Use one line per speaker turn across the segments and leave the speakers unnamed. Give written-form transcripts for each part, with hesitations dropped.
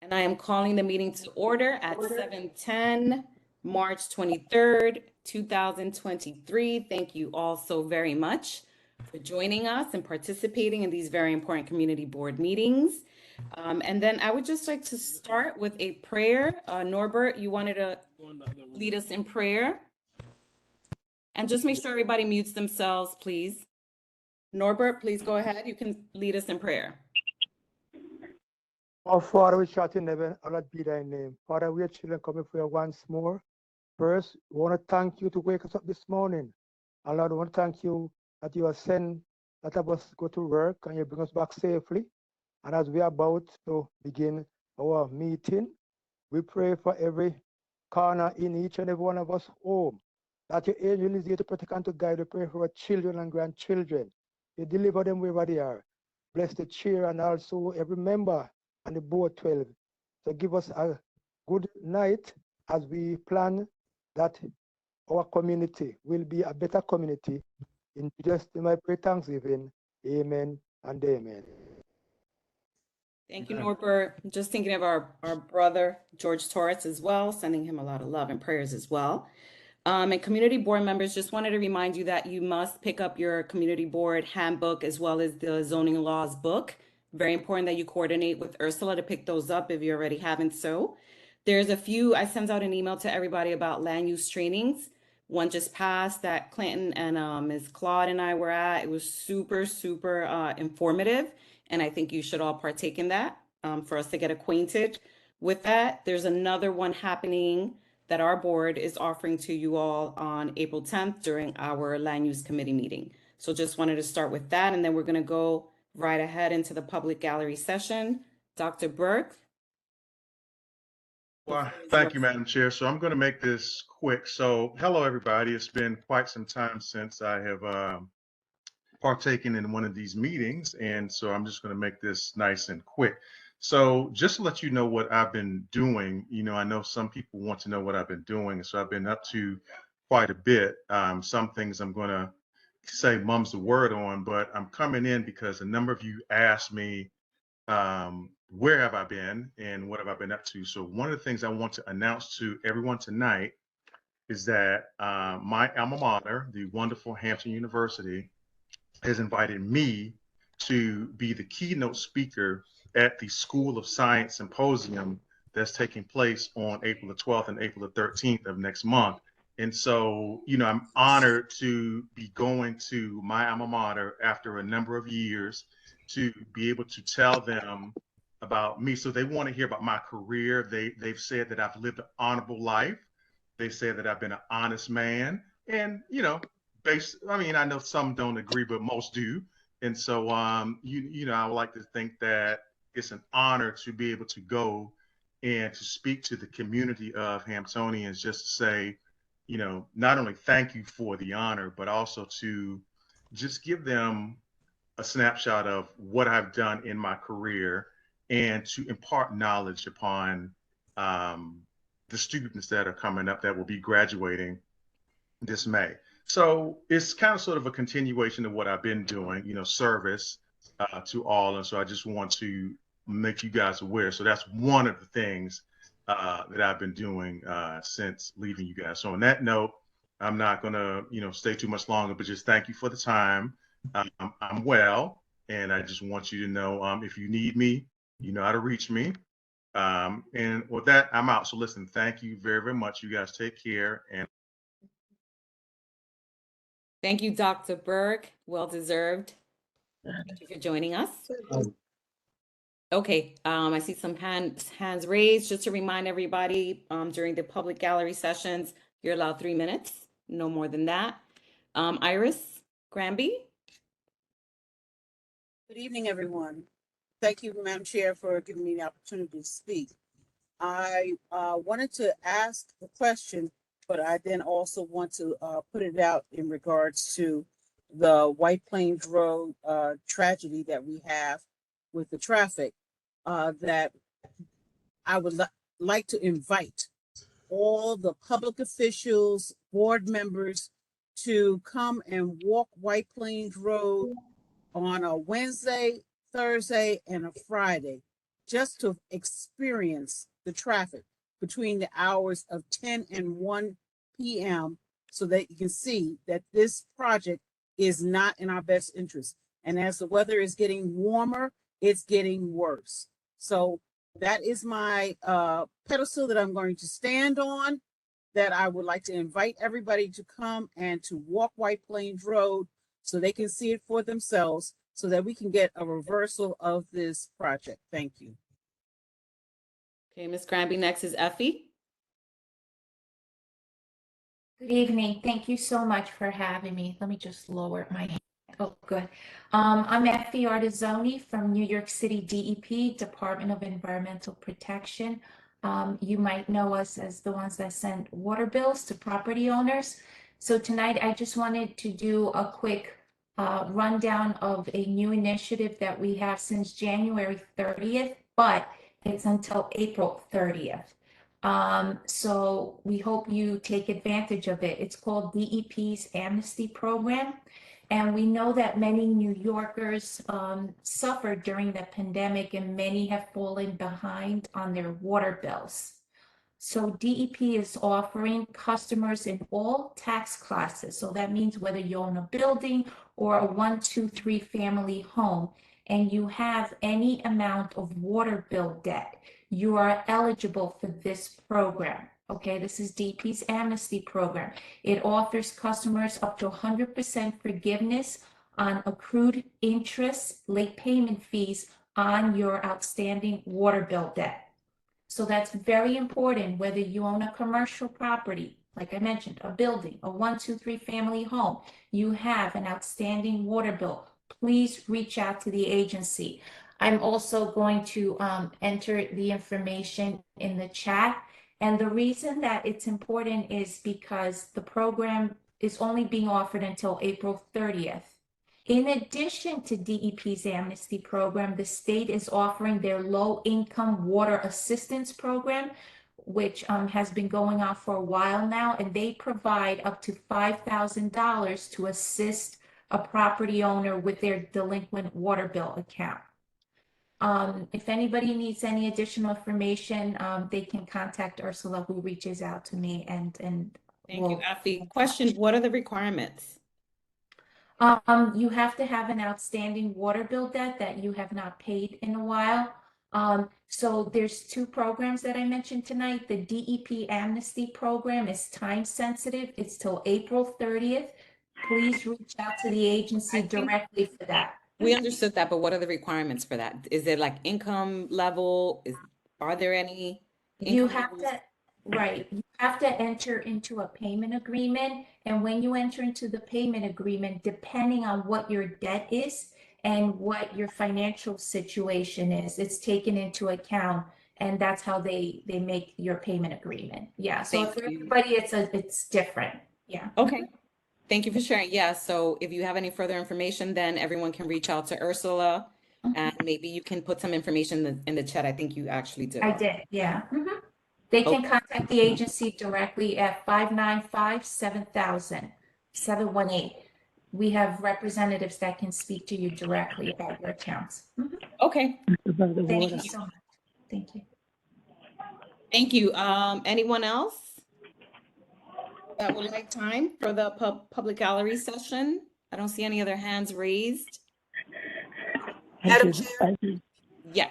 And I am calling the meeting to order at 7:10, March 23rd, 2023. Thank you all so very much for joining us and participating in these very important community board meetings. And then I would just like to start with a prayer. Norbert, you wanted to lead us in prayer? And just make sure everybody mutes themselves, please. Norbert, please go ahead. You can lead us in prayer.
Our Father, which art in heaven, hallowed be thy name. Father, we are children coming for you once more. First, we want to thank you to wake us up this morning. And Lord, we want to thank you that you have sent that of us go to work and you bring us back safely. And as we are about to begin our meeting, we pray for every corner in each and every one of us home, that your angel is here to protect and to guide. We pray for our children and grandchildren. You deliver them wherever they are. Bless the chair and also every member and the board 12. So give us a good night as we plan that our community will be a better community. In just my prayer, thanksgiving. Amen and amen.
Thank you, Norbert. Just thinking of our brother, George Torres, as well, sending him a lot of love and prayers as well. And community board members, just wanted to remind you that you must pick up your community board handbook as well as the zoning laws book. Very important that you coordinate with Ursula to pick those up if you already haven't so. There's a few, I sent out an email to everybody about land use trainings. One just passed that Clinton and Ms. Claude and I were at. It was super, super informative. And I think you should all partake in that for us to get acquainted with that. There's another one happening that our board is offering to you all on April 10th during our land use committee meeting. So just wanted to start with that. And then we're going to go right ahead into the public gallery session. Dr. Burke.
Well, thank you, Madam Chair. So I'm going to make this quick. So hello, everybody. It's been quite some time since I have partaken in one of these meetings. And so I'm just going to make this nice and quick. So just to let you know what I've been doing, I know some people want to know what I've been doing. So I've been up to quite a bit. Some things I'm going to say mum's the word on, but I'm coming in because a number of you asked me, where have I been and what have I been up to? So one of the things I want to announce to everyone tonight is that my alma mater, the wonderful Hampton University, has invited me to be the keynote speaker at the School of Science Symposium that's taking place on April the 12th and April the 13th of next month. And so, I'm honored to be going to my alma mater after a number of years to be able to tell them about me. So they want to hear about my career. They've said that I've lived an honorable life. They said that I've been an honest man. And, I know some don't agree, but most do. And so, I would like to think that it's an honor to be able to go and to speak to the community of Hamptonians, just to say, not only thank you for the honor, but also to just give them a snapshot of what I've done in my career and to impart knowledge upon the students that are coming up that will be graduating this May. So it's kind of sort of a continuation of what I've been doing, service to all. And so I just want to make you guys aware. So that's one of the things that I've been doing since leaving you guys. So on that note, I'm not going to, stay too much longer, but just thank you for the time. I'm well, and I just want you to know if you need me, you know how to reach me. And with that, I'm out. So listen, thank you very, very much. You guys take care. And
Thank you, Dr. Burke. Well deserved. Thank you for joining us. Okay, I see some hands raised. Just to remind everybody, during the public gallery sessions, you're allowed 3 minutes, no more than that. Iris Granby.
Good evening, everyone. Thank you, Madam Chair, for giving me the opportunity to speak. I wanted to ask the question, but I then also want to put it out in regards to the White Plains Road tragedy that we have with the traffic, that I would like to invite all the public officials, board members to come and walk White Plains Road on a Wednesday, Thursday, and a Friday just to experience the traffic between the hours of 10 and 1 p.m. so that you can see that this project is not in our best interest. And as the weather is getting warmer, it's getting worse. So that is my pedestal that I'm going to stand on, that I would like to invite everybody to come and to walk White Plains Road so they can see it for themselves, so that we can get a reversal of this project. Thank you.
Okay, Ms. Granby, next is Effie.
Good evening. Thank you so much for having me. Let me just lower my hand. Oh, good. I'm Effie Artizzoni from New York City DEP, Department of Environmental Protection. You might know us as the ones that send water bills to property owners. So tonight I just wanted to do a quick rundown of a new initiative that we have since January 30th, but it's until April 30th. So we hope you take advantage of it. It's called DEP's Amnesty Program. And we know that many New Yorkers suffered during the pandemic, and many have fallen behind on their water bills. So DEP is offering customers in all tax classes. So that means whether you own a building or a 1, 2, 3 family home, and you have any amount of water bill debt, you are eligible for this program. Okay, this is DEP's Amnesty Program. It offers customers up to 100% forgiveness on accrued interest, late payment fees on your outstanding water bill debt. So that's very important, whether you own a commercial property, like I mentioned, a building, a 1, 2, 3 family home, you have an outstanding water bill, please reach out to the agency. I'm also going to enter the information in the chat. And the reason that it's important is because the program is only being offered until April 30th. In addition to DEP's Amnesty Program, the state is offering their low-income water assistance program, which has been going on for a while now, and they provide up to $5,000 to assist a property owner with their delinquent water bill account. If anybody needs any additional information, they can contact Ursula, who reaches out to me, and
Thank you, Effie. Question, what are the requirements?
You have to have an outstanding water bill debt that you have not paid in a while. So there's 2 programs that I mentioned tonight. The DEP Amnesty Program is time sensitive. It's till April 30th. Please reach out to the agency directly for that.
We understood that, but what are the requirements for that? Is there like income level? Are there any?
You
income
have
levels?
to, right, you have to enter into a payment agreement. And when you enter into the payment agreement, depending on what your debt is and what your financial situation is, it's taken into account. And that's how they make your payment agreement. Yeah, so
Thank
for
you.
everybody, it's different. Yeah.
Okay. Thank you for sharing. Yeah, so if you have any further information, then everyone can reach out to Ursula, and maybe you can put some information in the chat. I think you actually did.
I did, yeah. They can contact the agency directly at 595-7000, 718. We have representatives that can speak to you directly about your accounts.
Okay,
Thank you so much. Thank you.
thank you. Anyone else that would like time for the public gallery session? I don't see any other hands raised.
Madam Chair,
Yeah,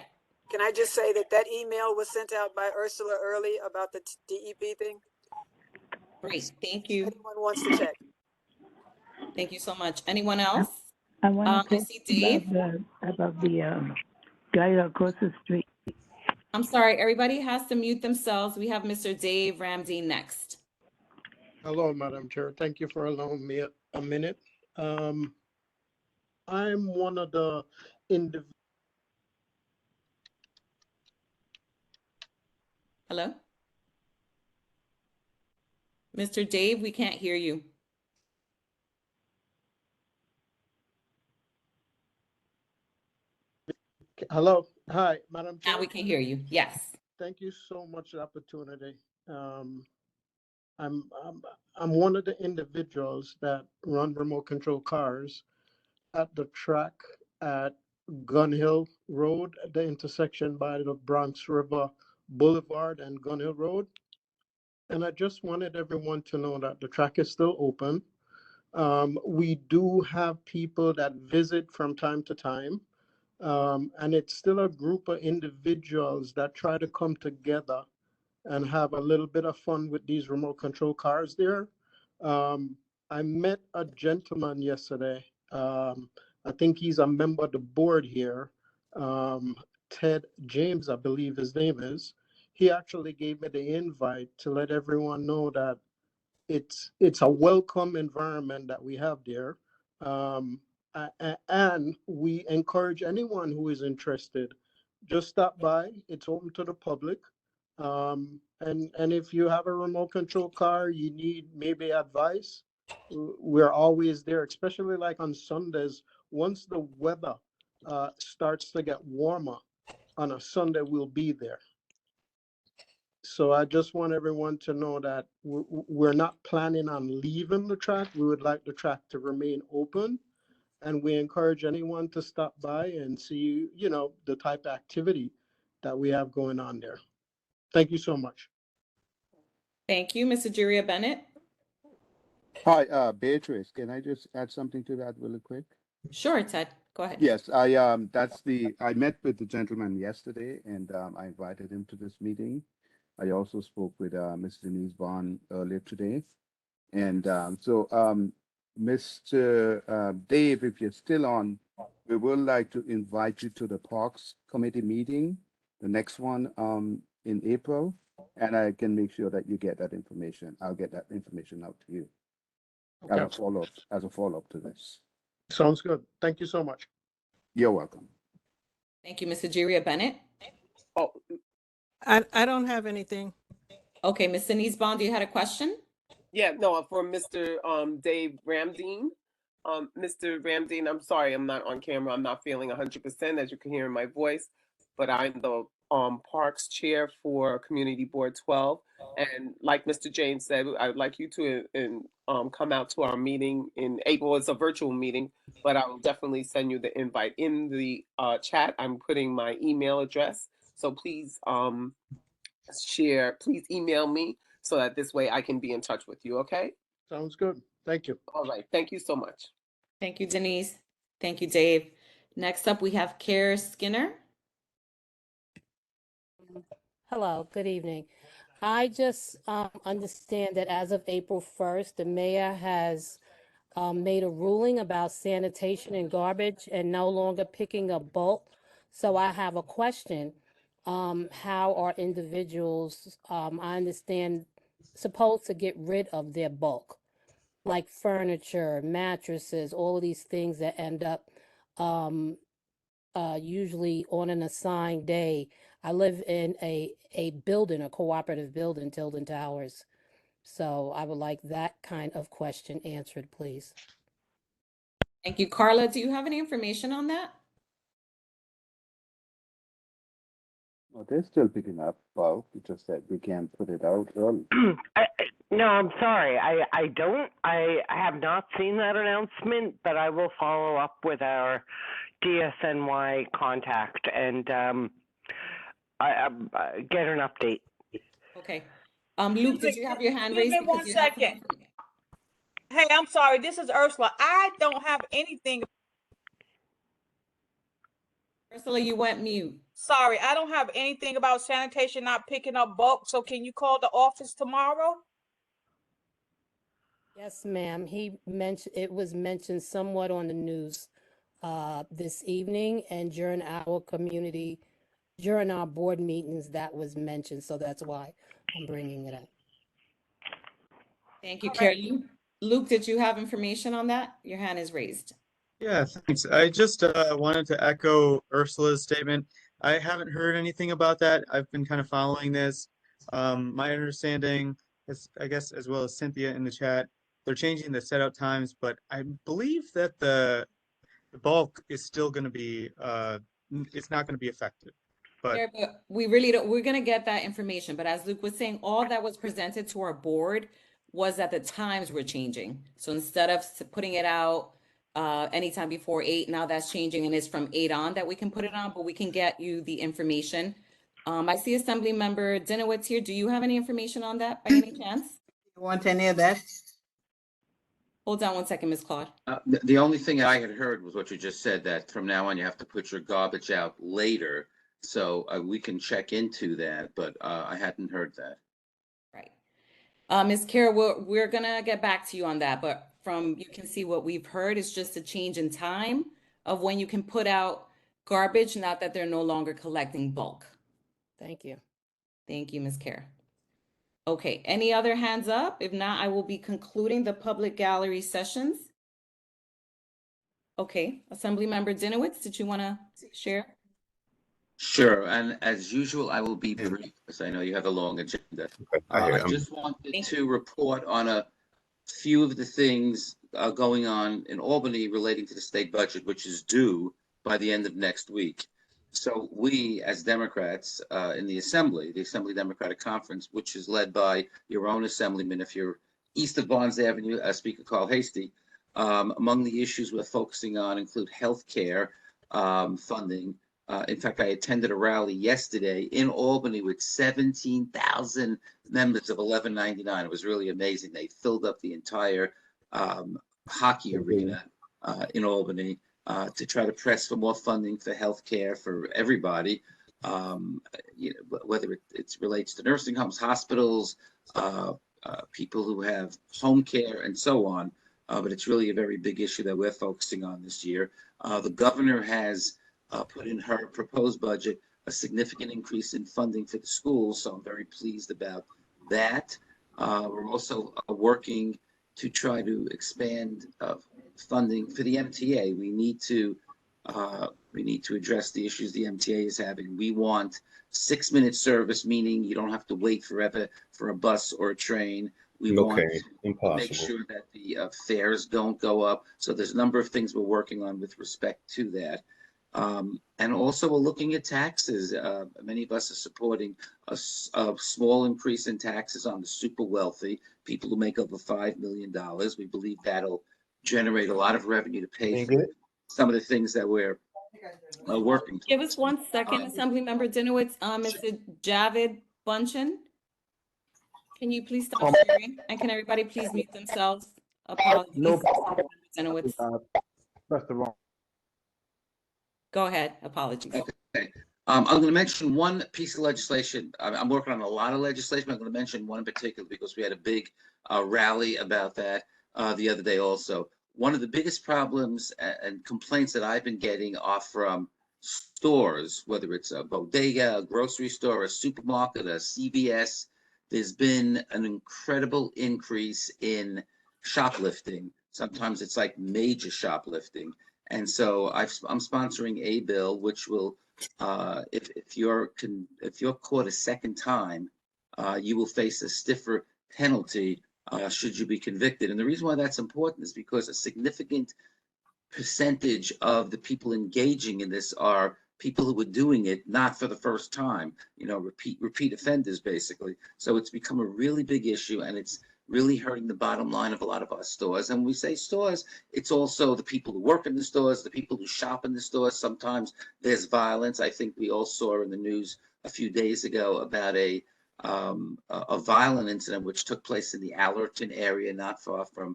can I just say that email was sent out by Ursula early about the DEP thing?
great. Thank you.
Anyone wants to check?
Thank you so much. Anyone else?
I want
I
to talk
see Dave.
about the guy across the street.
I'm sorry, everybody has to mute themselves. We have Mr. Dave Ramsey next.
Hello, Madam Chair. Thank you for allowing me a minute. I'm one of the individuals.
Hello? Mr. Dave, we can't hear you.
Hello. Hi, Madam Chair.
Now we can hear you. Yes.
Thank you so much for the opportunity. I'm one of the individuals that run remote control cars at the track at Gun Hill Road at the intersection by the Bronx River Boulevard and Gun Hill Road. And I just wanted everyone to know that the track is still open. We do have people that visit from time to time. And it's still a group of individuals that try to come together and have a little bit of fun with these remote control cars there. I met a gentleman yesterday. I think he's a member of the board here. Ted James, I believe his name is. He actually gave me the invite to let everyone know that it's a welcome environment that we have there. And we encourage anyone who is interested, just stop by. It's open to the public. And if you have a remote control car, you need maybe advice, we're always there, especially like on Sundays. Once the weather starts to get warmer on a Sunday, we'll be there. So I just want everyone to know that we're not planning on leaving the track. We would like the track to remain open. And we encourage anyone to stop by and see, you know, the type of activity that we have going on there. Thank you so much.
Thank you, Mr. Juria Bennett.
Hi, Beatrice, can I just add something to that really quick?
Sure, Ted, go ahead.
Yes, I met with the gentleman yesterday and I invited him to this meeting. I also spoke with Ms. Denise Bond earlier today. And Mr. Dave, if you're still on, we would like to invite you to the Parks Committee meeting, the next one in April, and I can make sure that you get that information. I'll get that information out to you
Okay.
as a follow-up to this.
Sounds good. Thank you so much.
You're welcome.
Thank you, Mr. Juria Bennett.
Oh, I don't have anything.
Okay, Ms. Denise Bond, you had a question?
yeah, no, for Mr. Dave Ramdeen. Mr. Ramdeen, I'm sorry, I'm not on camera. I'm not feeling 100%, as you can hear in my voice, but I'm the Parks Chair for Community Board 12. And like Mr. James said, I would like you to come out to our meeting in April. It's a virtual meeting, but I will definitely send you the invite. In the chat, I'm putting my email address. So please please email me so that this way I can be in touch with you, okay?
Sounds good. Thank you.
All right, thank you so much.
Thank you, Denise. Thank you, Dave. Next up, we have Kara Skinner.
Hello, good evening. I just understand that as of April 1st, the mayor has made a ruling about sanitation and garbage and no longer picking up bulk. So I have a question. How are individuals, I understand, supposed to get rid of their bulk, like furniture, mattresses, all of these things that end up usually on an assigned day. I live in a building, a cooperative building, Tilden Towers. So I would like that kind of question answered, please.
Thank you. Carla, do you have any information on that?
Well, they're still picking up bulk. It's just that we can't put it out early.
No, I'm sorry. I don't. I have not seen that announcement, but I will follow up with our DSNY contact and get an update.
Okay. Luke, did you have your hand raised?
Give me one second. Hey, I'm sorry. This is Ursula. I don't have anything.
Ursula, you went mute.
Sorry, I don't have anything about sanitation not picking up bulk. So can you call the office tomorrow?
Yes, ma'am. It was mentioned somewhat on the news this evening and during our board meetings that was mentioned. So that's why I'm bringing it up.
Thank you, Kara. Luke, did you have information on that? Your hand is raised.
Yeah, thanks. I just wanted to echo Ursula's statement. I haven't heard anything about that. I've been kind of following this. My understanding is, I guess, as well as Cynthia in the chat, they're changing the setup times, but I believe that the bulk is still going to be, it's not going to be effective. But
we really don't, we're going to get that information. But as Luke was saying, all that was presented to our board was that the times were changing. So instead of putting it out anytime before 8. Now that's changing and it's from 8 on that we can put it on, but we can get you the information. I see Assembly Member Dinowitz here. Do you have any information on that by any chance?
You want any of that?
Hold on one second, Ms. Claude.
The only thing I had heard was what you just said, that from now on you have to put your garbage out later. So we can check into that, but I hadn't heard that.
Right. Ms. Kara, we're gonna get back to you on that, but from you can see what we've heard is just a change in time of when you can put out garbage, not that they're no longer collecting bulk.
Thank you.
Thank you, Ms. Kara. Okay, any other hands up? If not, I will be concluding the public gallery sessions. Okay, Assemblymember Dinowitz, did you want to share?
Sure, and as usual, I will be brief because I know you have a long agenda. I just wanted to report on a few of the things going on in Albany relating to the state budget, which is due by the end of next week. So we, as Democrats in the Assembly Democratic Conference, which is led by your own Assemblyman, if you're east of Barnes Avenue, Speaker Carl Hastie, among the issues we're focusing on include health care funding. In fact, I attended a rally yesterday in Albany with 17,000 members of 1199. It was really amazing. They filled up the entire hockey arena in Albany to try to press for more funding for healthcare for everybody, whether it relates to nursing homes, hospitals, people who have home care, and so on. But it's really a very big issue that we're focusing on this year. The governor has put in her proposed budget a significant increase in funding for the schools, so I'm very pleased about that. We're also working to try to expand funding for the MTA. We need to address the issues the MTA is having. We want 6-minute service, meaning you don't have to wait forever for a bus or a train. We want to make sure that the fares don't go up. So there's a number of things we're working on with respect to that. And also we're looking at taxes. Many of us are supporting a small increase in taxes on the super wealthy, people who make over $5 million. We believe that'll generate a lot of revenue to pay for some of the things that we're working.
Give us 1 second, Assemblymember Dinowitz. Mr. Javid Bunchan, can you please stop sharing? And can everybody please mute themselves? Apologies.
No
Dinowitz.
That's the wrong.
Go ahead. Apologies.
Okay. I'm going to mention one piece of legislation. I'm working on a lot of legislation. I'm going to mention one in particular because we had a big rally about that the other day also. One of the biggest problems and complaints that I've been getting are from stores, whether it's a bodega, a grocery store, a supermarket, a CVS. There's been an incredible increase in shoplifting. Sometimes it's like major shoplifting. And so I'm sponsoring a bill which will, if you're caught a second time, you will face a stiffer penalty should you be convicted. And the reason why that's important is because a significant percentage of the people engaging in this are people who were doing it not for the first time, repeat offenders basically. So it's become a really big issue, and it's really hurting the bottom line of a lot of our stores. And when we say stores, it's also the people who work in the stores, the people who shop in the stores. Sometimes there's violence. I think we all saw in the news a few days ago about a violent incident which took place in the Allerton area, not far from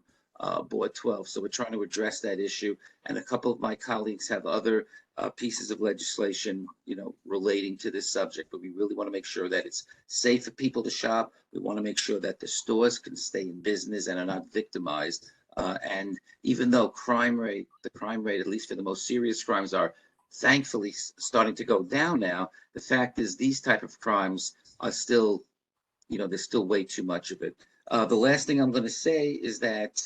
Board 12. So we're trying to address that issue. And a couple of my colleagues have other pieces of legislation, relating to this subject, but we really want to make sure that it's safe for people to shop. We want to make sure that the stores can stay in business and are not victimized. And even though the crime rate, at least for the most serious crimes, are thankfully starting to go down now, the fact is these type of crimes are still, there's still way too much of it. The last thing I'm going to say is that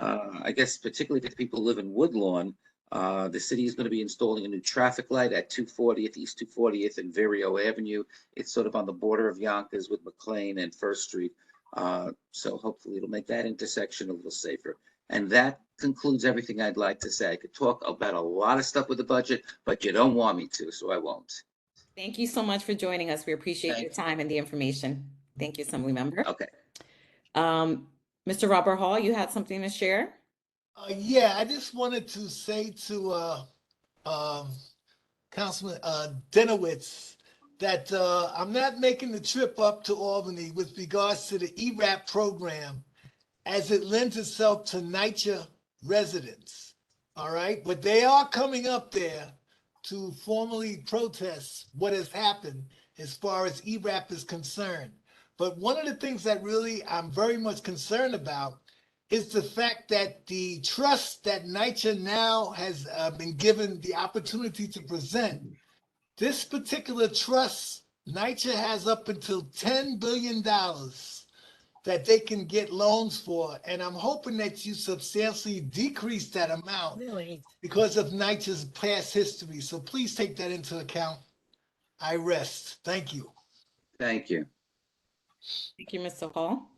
I guess particularly for people who live in Woodlawn, the city is going to be installing a new traffic light at 240th, East 240th and Vireo Avenue. It's sort of on the border of Yonkers with McLean and First Street. So hopefully it'll make that intersection a little safer. And that concludes everything I'd like to say. I could talk about a lot of stuff with the budget, but you don't want me to, so I won't.
Thank you so much for joining us. We appreciate your time and the information. Thank you, Assemblymember.
Okay.
Mr. Robert Hall, you had something to share?
Yeah, I just wanted to say to um, Councilman Denowitz that I'm not making the trip up to Albany with regards to the ERAP program as it lends itself to NYCHA residents. All right, but they are coming up there to formally protest what has happened as far as ERAP is concerned. But one of the things that really I'm very much concerned about is the fact that the trust that NYCHA now has been given the opportunity to present, this particular trust, NYCHA has up until $10 billion that they can get loans for. And I'm hoping that you substantially decrease that amount because of NYCHA's past history. So please take that into account. I rest. Thank you.
Thank you.
Thank you, Mr. Hall.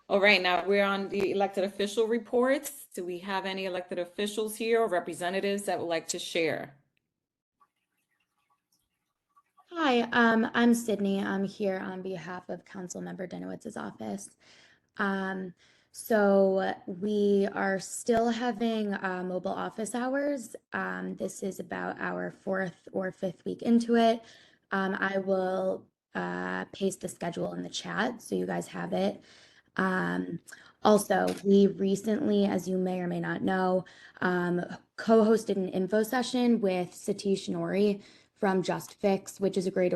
All right, now we're on the elected official reports. Do we have any elected officials here or representatives that would like to share?
Hi, I'm Sydney. I'm here on behalf of Councilmember Denowitz's office. So we are still having mobile office hours. This is about our 4th or 5th week into it. I will paste the schedule in the chat so you guys have it. Also, we recently, as you may or may not know, co-hosted an info session with Satish Nori from Just Fix, which is a great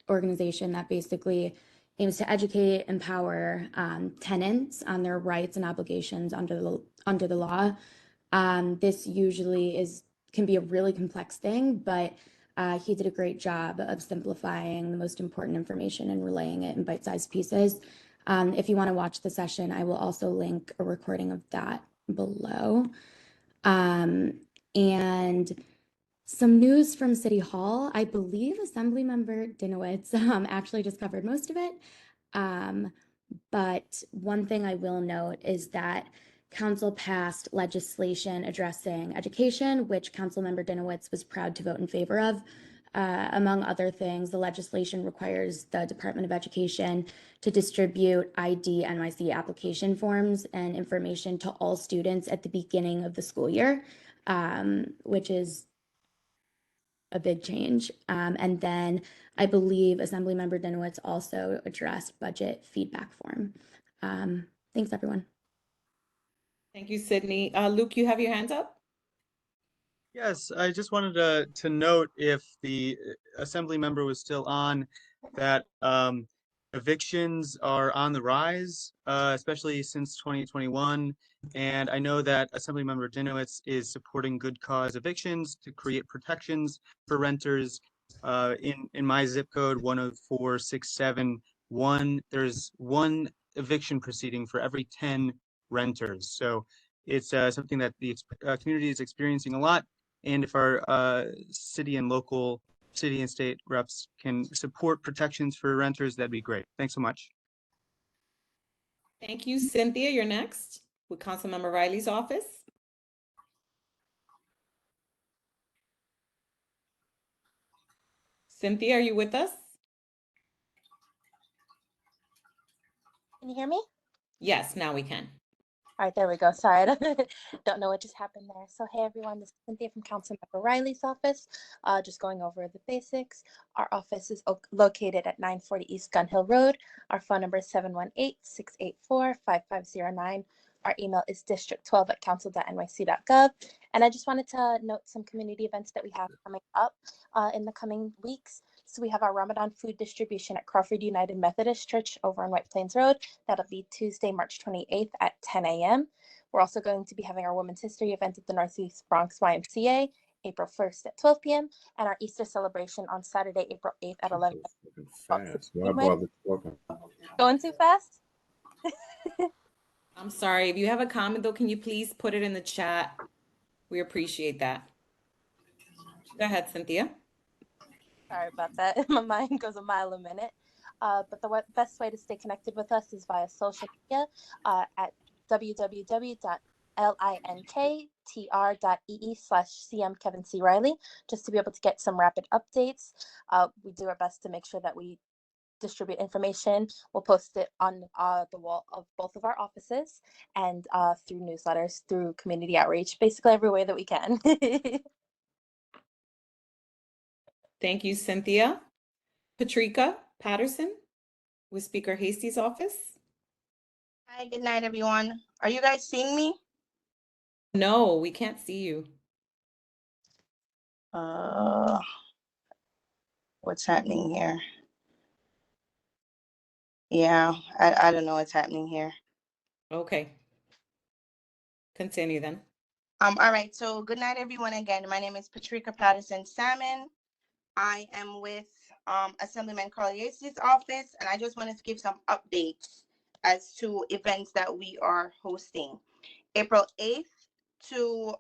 organization that basically aims to educate, empower tenants on their rights and obligations under the law. This usually can be a really complex thing, but he did a great job of simplifying the most important information and relaying it in bite-sized pieces. If you want to watch the session, I will also link a recording of that below. And some news from City Hall. I believe Assemblymember Dinowitz actually just covered most of it. But one thing I will note is that Council passed legislation addressing education, which Councilmember Dinowitz was proud to vote in favor of. Among other things, the legislation requires the Department of Education to distribute ID NYC application forms and information to all students at the beginning of the school year, which is a big change. And then I believe Assemblymember Dinowitz also addressed budget feedback form. Thanks, everyone.
Thank you, Sydney. Luke, you have your hands up?
Yes, I just wanted to note if the assembly member was still on that evictions are on the rise, especially since 2021. And I know that Assemblymember Dinowitz is supporting good cause evictions to create protections for renters. In my zip code 104671, there's one eviction proceeding for every 10 renters. So it's something that the community is experiencing a lot. And if our city and state reps can support protections for renters, that'd be great. Thanks so much.
Thank you, Cynthia. You're next with Councilmember Riley's office. Cynthia, are you with us?
Can you hear me?
Yes, now we can.
All right, there we go. Sorry, I don't know what just happened there. So, hey everyone, this is Cynthia from Councilmember Riley's office. Just going over the basics. Our office is located at 940 East Gun Hill Road. Our phone number is 718-684-5509. Our email is district12@council.nyc.gov. And I just wanted to note some community events that we have coming up in the coming weeks. So we have our Ramadan food distribution at Crawford United Methodist Church over on White Plains Road. That'll be Tuesday, March 28th at 10 a.m. We're also going to be having our Women's History event at the Northeast Bronx YMCA, April 1st at 12 p.m. and our Easter celebration on Saturday, April 8th at 11 a.m. Going too fast?
I'm sorry. If you have a comment, though, can you please put it in the chat? We appreciate that. Go ahead, Cynthia.
Sorry about that. My mind goes a mile a minute. But the best way to stay connected with us is via social media at www.linktr.ee/CM Kevin C. Riley, just to be able to get some rapid updates. We do our best to make sure that we distribute information. We'll post it on the wall of both of our offices and through newsletters, through community outreach, basically every way that we can.
Thank you, Cynthia. Patrika Patterson with Speaker Hasty's office.
Hi, good night, everyone. Are you guys seeing me?
No, we can't see you.
What's happening here? Yeah, I don't know what's happening here.
Okay. Continue then.
All right, so good night, everyone. Again, my name is Patrika Patterson Salmon. I am with Assemblyman Carlier's office, and I just wanted to give some updates as to events that we are hosting. April 8th to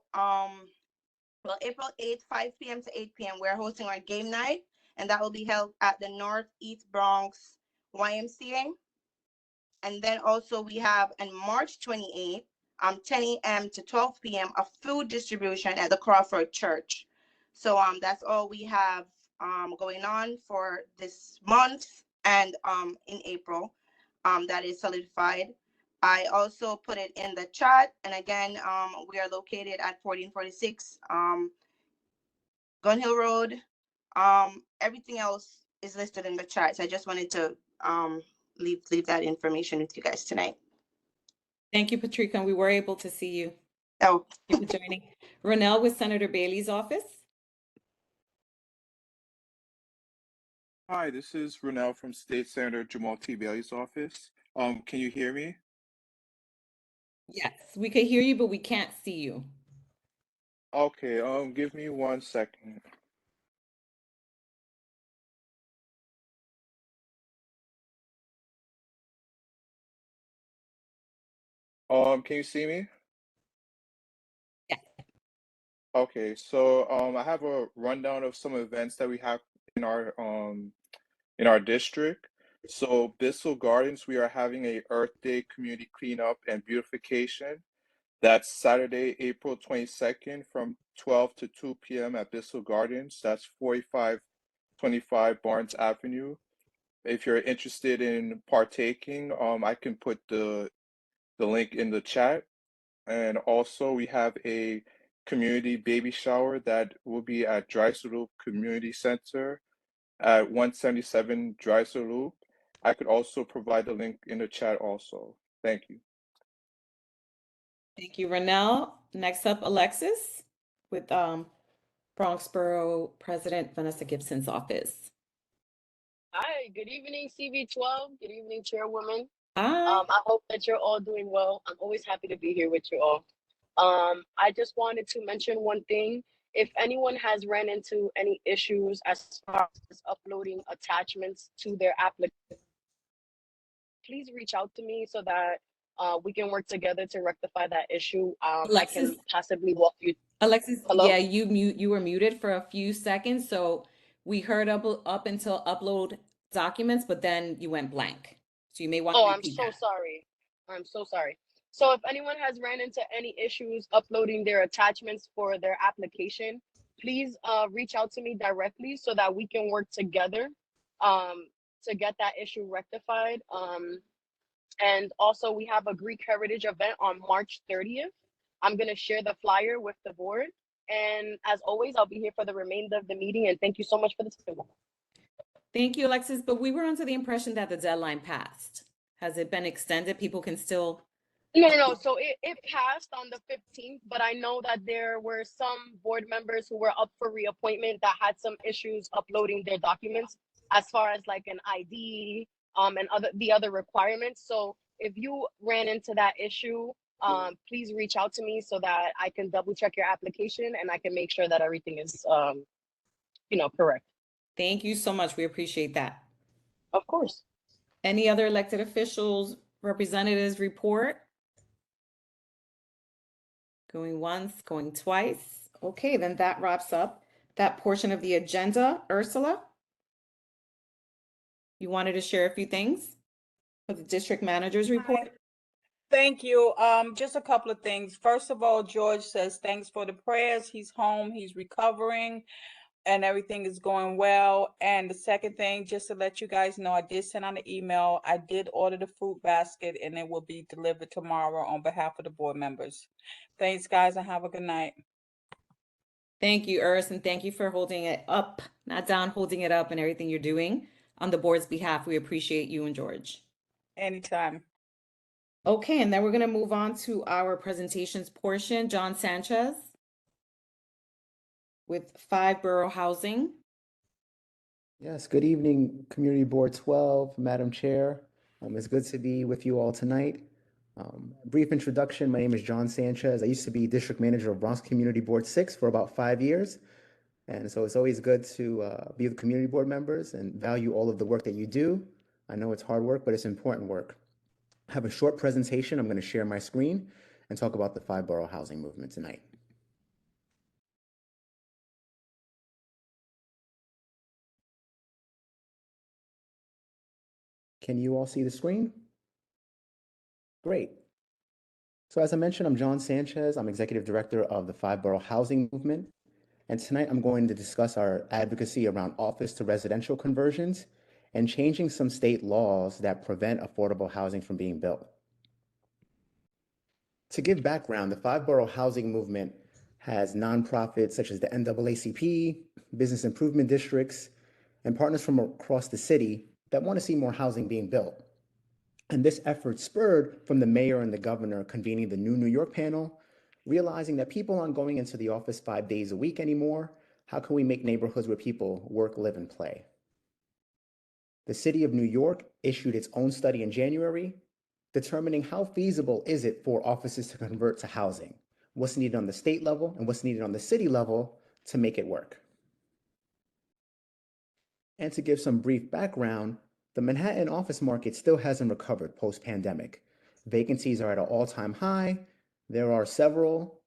April 8th, 5 p.m. to 8 p.m. We're hosting our game night, and that will be held at the Northeast Bronx YMCA. And then also we have on March 28th, 10 a.m. to 12 p.m. a food distribution at the Crawford Church. So that's all we have going on for this month and in April. That is solidified. I also put it in the chat, and again, we are located at 1446 Gun Hill Road. Everything else is listed in the chat. So I just wanted to leave that information with you guys tonight.
Thank you, Patrika. And we were able to see you.
Oh,
thank you for joining. Ronell with Senator Bailey's office.
Hi, this is Ronell from State Senator Jamal T. Bailey's office. Can you hear me?
Yes, we can hear you, but we can't see you.
Okay, give me 1 second. Can you see me?
Yeah.
Okay, so I have a rundown of some events that we have in our district. So Bissell Gardens, we are having a Earth Day community cleanup and beautification. That's Saturday, April 22nd from 12 to 2 p.m. at Bissell Gardens. That's 4525 Barnes Avenue. If you're interested in partaking, I can put the link in the chat. And also we have a community baby shower that will be at Dreiser Loop Community Center at 177 Dreiser Loop. I could also provide the link in the chat also. Thank you.
Thank you, Ronell. Next up, Alexis with Bronx Borough President Vanessa Gibson's office.
Hi, good evening, CB12. Good evening, Chairwoman.
Hi.
I hope that you're all doing well. I'm always happy to be here with you all. I just wanted to mention one thing. If anyone has ran into any issues as far as uploading attachments to their application, please reach out to me so that we can work together to rectify that issue. I can possibly walk you.
Alexis,
Hello?
yeah, you were muted for a few seconds, so we heard up until upload documents, but then you went blank. So you may want to
I'm
repeat
so
that.
sorry. I'm so sorry. So if anyone has ran into any issues uploading their attachments for their application, please reach out to me directly so that we can work together to get that issue rectified. And also we have a Greek Heritage event on March 30th. I'm going to share the flyer with the board. And as always, I'll be here for the remainder of the meeting. And thank you so much for the time.
Thank you, Alexis. But we were under the impression that the deadline passed. Has it been extended? People can still.
No. So it passed on the 15th, but I know that there were some board members who were up for reappointment that had some issues uploading their documents as far as like an ID and the other requirements. So if you ran into that issue, please reach out to me so that I can double check your application and I can make sure that everything is correct.
Thank you so much. We appreciate that.
Of course.
Any other elected officials, representatives report? Going once, going twice. Okay, then that wraps up that portion of the agenda. Ursula, you wanted to share a few things for the district manager's report?
Thank you. Just a couple of things. First of all, George says thanks for the prayers. He's home. He's recovering. and everything is going well. And the second thing, just to let you guys know, I did send out an email. I did order the fruit basket, and it will be delivered tomorrow on behalf of the board members. Thanks, guys, and have a good night.
Thank you, Urs, and thank you for holding it up, not down, holding it up and everything you're doing on the board's behalf. We appreciate you and George.
Anytime.
Okay, and then we're going to move on to our presentations portion. John Sanchez with 5 Borough Housing.
Yes, good evening, Community Board 12, Madam Chair. It's good to be with you all tonight. Brief introduction, my name is John Sanchez. I used to be District Manager of Bronx Community Board 6 for about 5 years. And so it's always good to be with community board members and value all of the work that you do. I know it's hard work, but it's important work. I have a short presentation. I'm going to share my screen and talk about the 5 Borough Housing movement tonight. Can you all see the screen? Great. So as I mentioned, I'm John Sanchez. I'm Executive Director of the 5 Borough Housing Movement. And tonight I'm going to discuss our advocacy around office to residential conversions and changing some state laws that prevent affordable housing from being built. To give background, the 5 Borough Housing Movement has nonprofits such as the NAACP, business improvement districts, and partners from across the city that want to see more housing being built. And this effort spurred from the mayor and the governor convening the new New York panel, realizing that people aren't going into the office 5 days a week anymore. How can we make neighborhoods where people work, live, and play? The city of New York issued its own study in January, determining how feasible is it for offices to convert to housing, what's needed on the state level and what's needed on the city level to make it work. And to give some brief background, the Manhattan office market still hasn't recovered post-pandemic. Vacancies are at an all-time high. There are several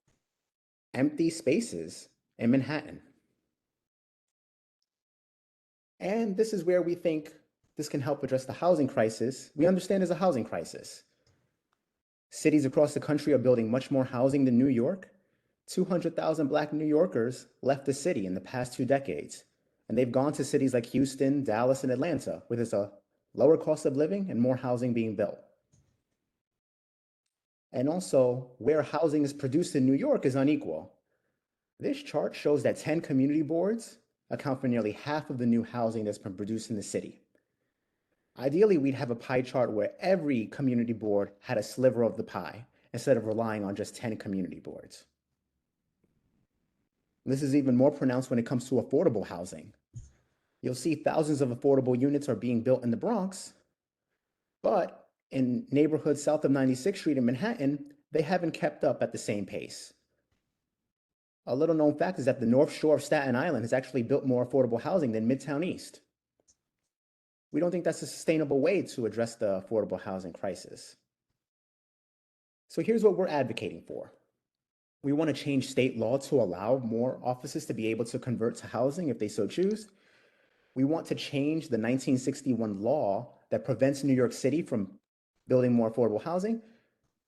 empty spaces in Manhattan. And this is where we think this can help address the housing crisis. We understand there's a housing crisis. Cities across the country are building much more housing than New York. 200,000 Black New Yorkers left the city in the past 2 decades. And they've gone to cities like Houston, Dallas, and Atlanta, where there's a lower cost of living and more housing being built. And also, where housing is produced in New York is unequal. This chart shows that 10 community boards account for nearly half of the new housing that's been produced in the city. Ideally, we'd have a pie chart where every community board had a sliver of the pie instead of relying on just 10 community boards. This is even more pronounced when it comes to affordable housing. You'll see thousands of affordable units are being built in the Bronx, but in neighborhoods south of 96th Street in Manhattan, they haven't kept up at the same pace. A little known fact is that the North Shore of Staten Island has actually built more affordable housing than Midtown East. We don't think that's a sustainable way to address the affordable housing crisis. So here's what we're advocating for. We want to change state law to allow more offices to be able to convert to housing if they so choose. We want to change the 1961 law that prevents New York City from building more affordable housing.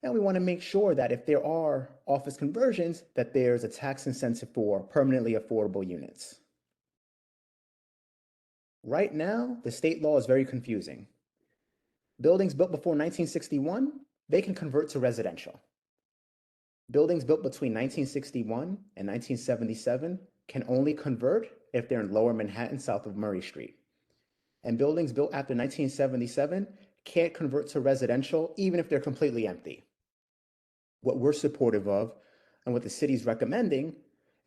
And we want to make sure that if there are office conversions, that there's a tax incentive for permanently affordable units. Right now, the state law is very confusing. Buildings built before 1961, they can convert to residential. Buildings built between 1961 and 1977 can only convert if they're in Lower Manhattan, south of Murray Street. And buildings built after 1977 can't convert to residential even if they're completely empty. What we're supportive of and what the city's recommending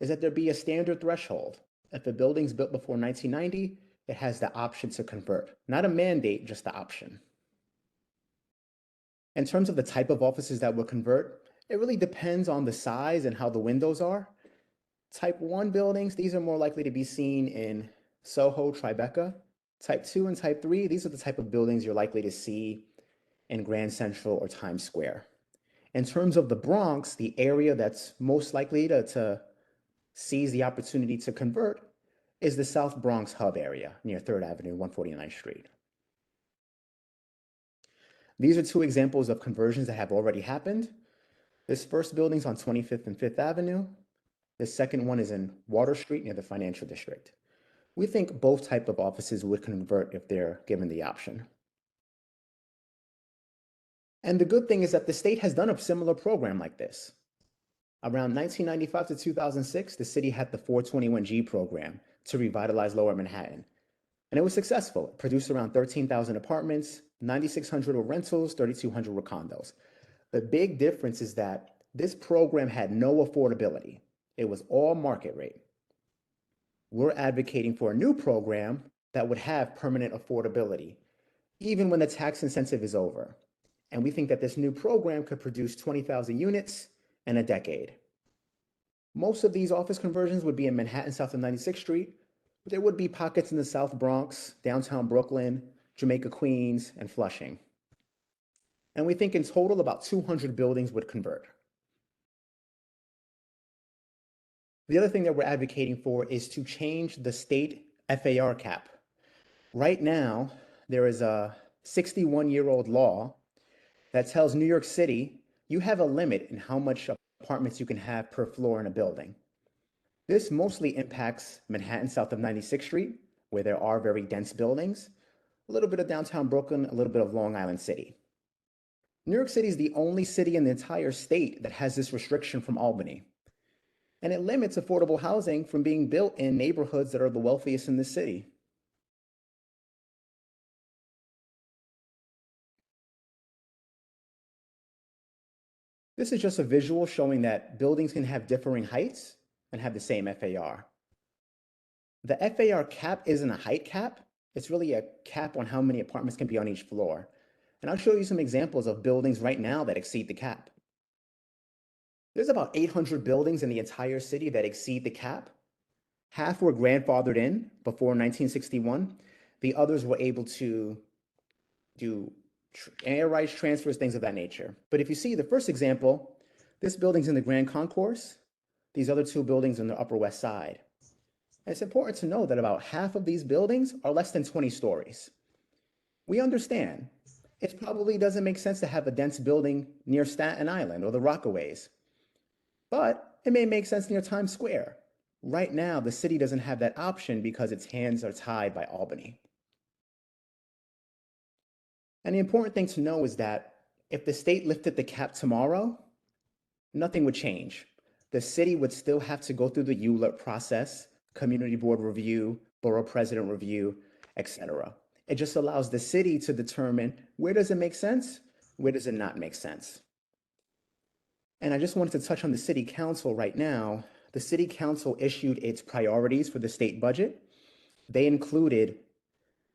is that there be a standard threshold. If a building's built before 1990, it has the option to convert. Not a mandate, just the option. In terms of the type of offices that will convert, it really depends on the size and how the windows are. Type 1 buildings, these are more likely to be seen in Soho, Tribeca. Type 2 and Type 3, these are the type of buildings you're likely to see in Grand Central or Times Square. In terms of the Bronx, the area that's most likely to seize the opportunity to convert is the South Bronx hub area near 3rd Avenue, 149th Street. These are 2 examples of conversions that have already happened. This first building's on 25th and 5th Avenue. The second one is in Water Street near the financial district. We think both type of offices would convert if they're given the option. And the good thing is that the state has done a similar program like this. Around 1995 to 2006, the city had the 421G program to revitalize Lower Manhattan. And it was successful. It produced around 13,000 apartments, 9,600 were rentals, 3,200 were condos. The big difference is that this program had no affordability. It was all market rate. We're advocating for a new program that would have permanent affordability, even when the tax incentive is over. And we think that this new program could produce 20,000 units in a decade. Most of these office conversions would be in Manhattan, south of 96th Street, but there would be pockets in the South Bronx, downtown Brooklyn, Jamaica, Queens, and Flushing. And we think in total about 200 buildings would convert. The other thing that we're advocating for is to change the state FAR cap. Right now, there is a 61-year-old law that tells New York City you have a limit in how much apartments you can have per floor in a building. This mostly impacts Manhattan, south of 96th Street, where there are very dense buildings, a little bit of downtown Brooklyn, a little bit of Long Island City. New York City is the only city in the entire state that has this restriction from Albany. And it limits affordable housing from being built in neighborhoods that are the wealthiest in the city. This is just a visual showing that buildings can have differing heights and have the same FAR. The FAR cap isn't a height cap. It's really a cap on how many apartments can be on each floor. And I'll show you some examples of buildings right now that exceed the cap. There's about 800 buildings in the entire city that exceed the cap. Half were grandfathered in before 1961. The others were able to do air rights transfers, things of that nature. But if you see the first example, this building's in the Grand Concourse. These other two buildings on the Upper West Side. And it's important to know that about half of these buildings are less than 20 stories. We understand it probably doesn't make sense to have a dense building near Staten Island or the Rockaways, but it may make sense near Times Square. Right now, the city doesn't have that option because its hands are tied by Albany. And the important thing to know is that if the state lifted the cap tomorrow, nothing would change. The city would still have to go through the ULURP process, community board review, borough president review, etc. It just allows the city to determine where does it make sense, where does it not make sense. And I just wanted to touch on the city council right now. The city council issued its priorities for the state budget. They included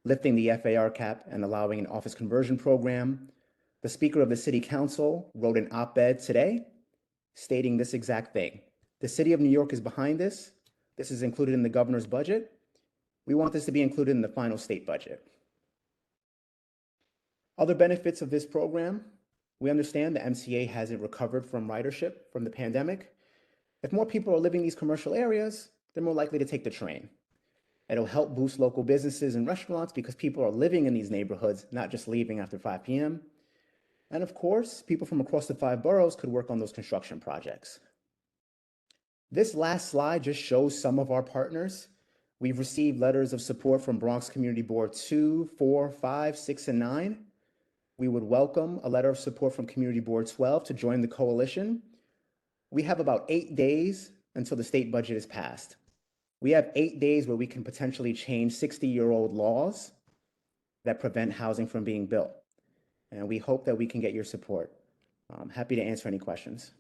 lifting the FAR cap and allowing an office conversion program. The Speaker of the City Council wrote an op-ed today stating this exact thing. The City of New York is behind this. This is included in the governor's budget. We want this to be included in the final state budget. Other benefits of this program, we understand the MCA hasn't recovered from ridership from the pandemic. If more people are living in these commercial areas, they're more likely to take the train. It'll help boost local businesses and restaurants because people are living in these neighborhoods, not just leaving after 5 p.m. And of course, people from across the 5 boroughs could work on those construction projects. This last slide just shows some of our partners. We've received letters of support from Bronx Community Board 2, 4, 5, 6, and 9. We would welcome a letter of support from Community Board 12 to join the coalition. We have about 8 days until the state budget is passed. We have 8 days where we can potentially change 60-year-old laws that prevent housing from being built. And we hope that we can get your support. I'm happy to answer any questions.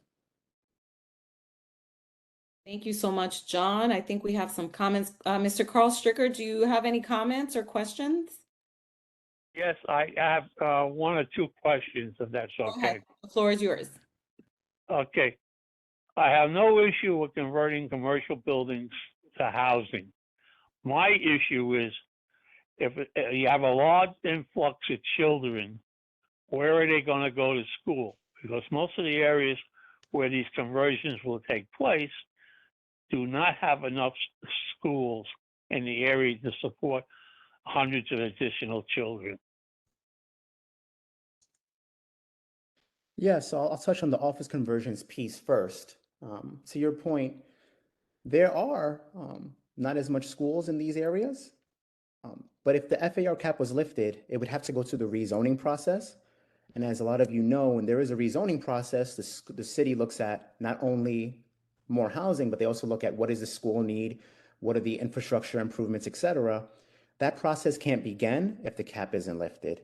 Thank you so much, John. I think we have some comments. Mr. Carl Stricker, do you have any comments or questions?
Yes, I have 1 or 2 questions, if that's
Go
okay.
ahead. The floor is yours.
Okay. I have no issue with converting commercial buildings to housing. My issue is if you have a large influx of children, where are they going to go to school? Because most of the areas where these conversions will take place do not have enough schools in the area to support hundreds of additional children.
Yeah, so I'll touch on the office conversions piece first. To your point, There are not as much schools in these areas, but if the FAR cap was lifted, it would have to go through the rezoning process. And as a lot of you know, when there is a rezoning process, the city looks at not only more housing, but they also look at what does the school need, what are the infrastructure improvements, et cetera. That process can't begin if the cap isn't lifted.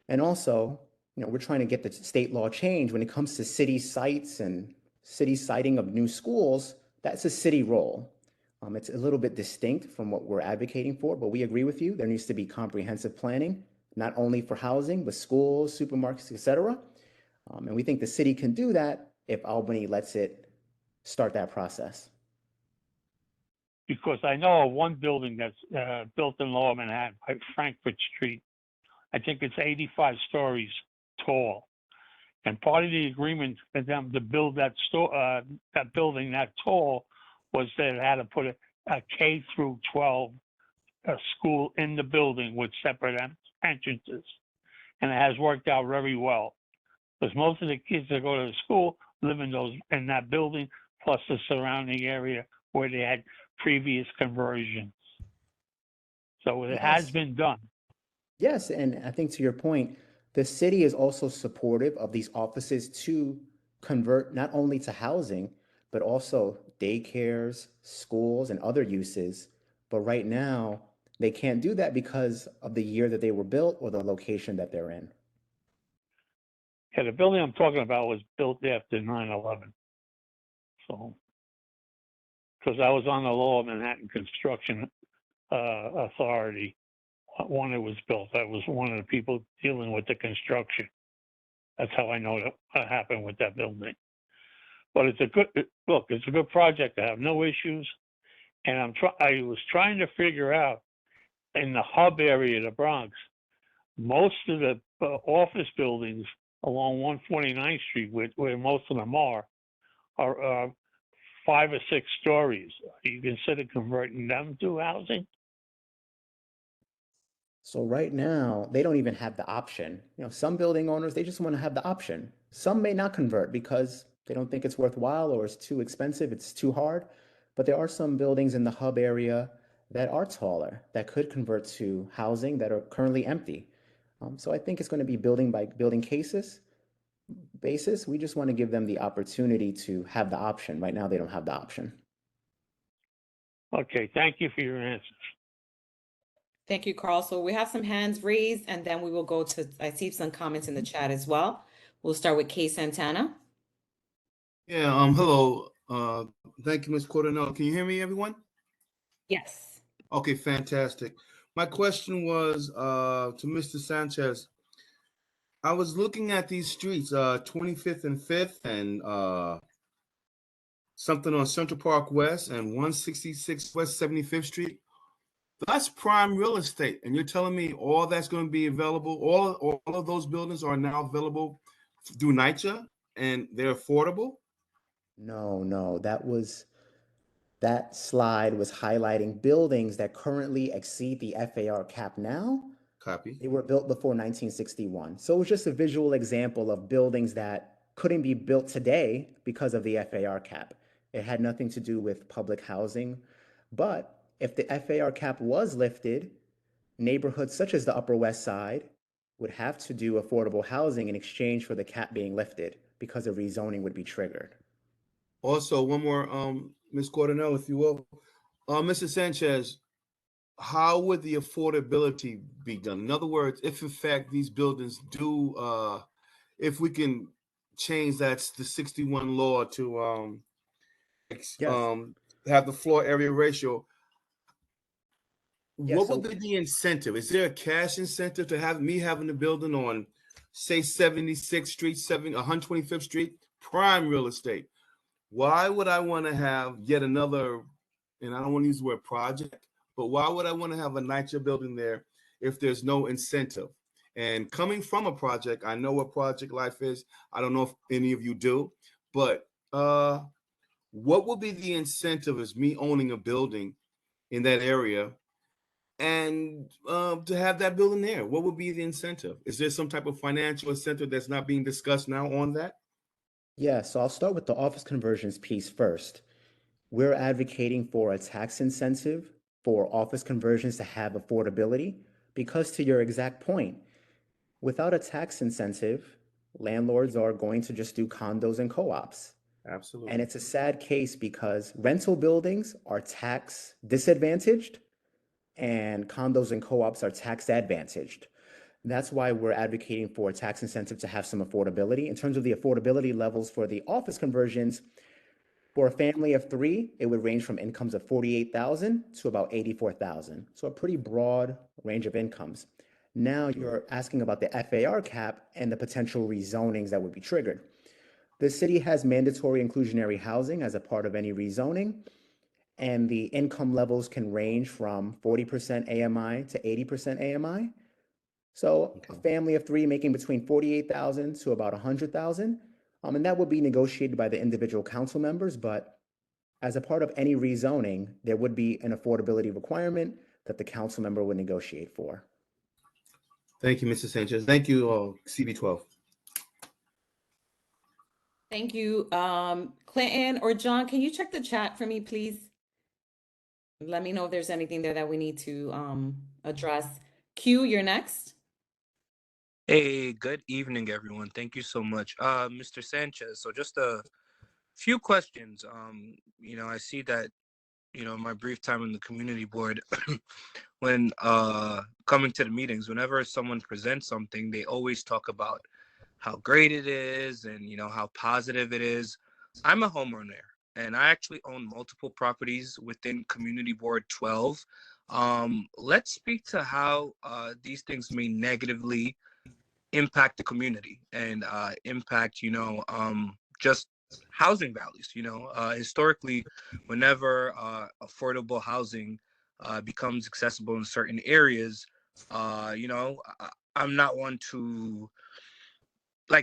And also, we're trying to get the state law changed when it comes to city sites and city siting of new schools. That's a city role. It's a little bit distinct from what we're advocating for, but we agree with you. There needs to be comprehensive planning, not only for housing, but schools, supermarkets, et cetera. And we think the city can do that if Albany lets it start that process.
Because I know of one building that's built in Lower Manhattan by Frankfurt Street. I think it's 85 stories tall. And part of the agreement for them to build that building that tall was that it had to put a K through 12 school in the building with separate entrances. And it has worked out very well. Because most of the kids that go to the school live in that building, plus the surrounding area where they had previous conversions. So it has been done.
Yes, and I think to your point, the city is also supportive of these offices to convert not only to housing, but also daycares, schools, and other uses. But right now, they can't do that because of the year that they were built or the location that they're in.
Yeah, the building I'm talking about was built after 9/11. So, because I was on the Lower Manhattan Construction Authority when it was built. I was one of the people dealing with the construction. That's how I know what happened with that building. But it's a good project. I have no issues. And I was trying to figure out in the hub area of the Bronx, most of the office buildings along 149th Street, where most of them are 5 or 6 stories. You consider converting them to housing?
So right now, they don't even have the option. Some building owners, they just want to have the option. Some may not convert because they don't think it's worthwhile or it's too expensive, it's too hard. But there are some buildings in the hub area that are taller, that could convert to housing that are currently empty. So I think it's going to be building by building basis. We just want to give them the opportunity to have the option. Right now, they don't have the option.
Okay, thank you for your answers.
Thank you, Carl. So we have some hands raised, and then we will go to, I see some comments in the chat as well. We'll start with Kay Santana.
Yeah, hello. Thank you, Ms. Coronel. Can you hear me, everyone?
Yes.
Okay, fantastic. My question was to Mr. Sanchez. I was looking at these streets, 25th and 5th, and something on Central Park West and 166 West 75th Street. That's prime real estate. And you're telling me all that's going to be available, all of those buildings are now available through NYCHA and they're affordable?
No, that slide was highlighting buildings that currently exceed the FAR cap now.
Copy.
They were built before 1961. So it was just a visual example of buildings that couldn't be built today because of the FAR cap. It had nothing to do with public housing. But if the FAR cap was lifted, neighborhoods such as the Upper West Side would have to do affordable housing in exchange for the cap being lifted because a rezoning would be triggered.
Also, one more, Ms. Coronel, if you will. Mr. Sanchez, how would the affordability be done? In other words, if in fact these buildings do, if we can change the 61 law to have the floor area ratio, what would be the incentive? Is there a cash incentive to have me having the building on, say, 76th Street, 125th Street, prime real estate? Why would I want to have yet another, and I don't want to use the word project, but why would I want to have a NYCHA building there if there's no incentive? And coming from a project, I know what project life is. I don't know if any of you do, but what would be the incentive as me owning a building in that area and to have that building there? What would be the incentive? Is there some type of financial incentive that's not being discussed now on that?
Yeah, so I'll start with the office conversions piece first. we're advocating for a tax incentive for office conversions to have affordability because, to your exact point, without a tax incentive, landlords are going to just do condos and co-ops.
Absolutely.
And it's a sad case because rental buildings are tax disadvantaged and condos and co-ops are tax advantaged. That's why we're advocating for a tax incentive to have some affordability. In terms of the affordability levels for the office conversions, for a family of three, it would range from incomes of 48,000 to about 84,000. So a pretty broad range of incomes. Now you're asking about the FAR cap and the potential rezonings that would be triggered. The city has mandatory inclusionary housing as a part of any rezoning, and the income levels can range from 40% AMI to 80% AMI. So a family of three making between 48,000 to about 100,000, and that would be negotiated by the individual council members, but as a part of any rezoning, there would be an affordability requirement that the council member would negotiate for.
Thank you, Mr. Sanchez. Thank you, CB12.
Thank you. Clinton or John, can you check the chat for me, please? Let me know if there's anything there that we need to address. Q, you're next.
Hey, good evening, everyone. Thank you so much. Mr. Sanchez, so just a few questions. I see that, my brief time on the community board, when coming to the meetings, whenever someone presents something, they always talk about how great it is and, how positive it is. I'm a homeowner and I actually own multiple properties within Community Board 12. Let's speak to how these things may negatively impact the community and impact just housing values. Historically, whenever affordable housing becomes accessible in certain areas, I'm not one to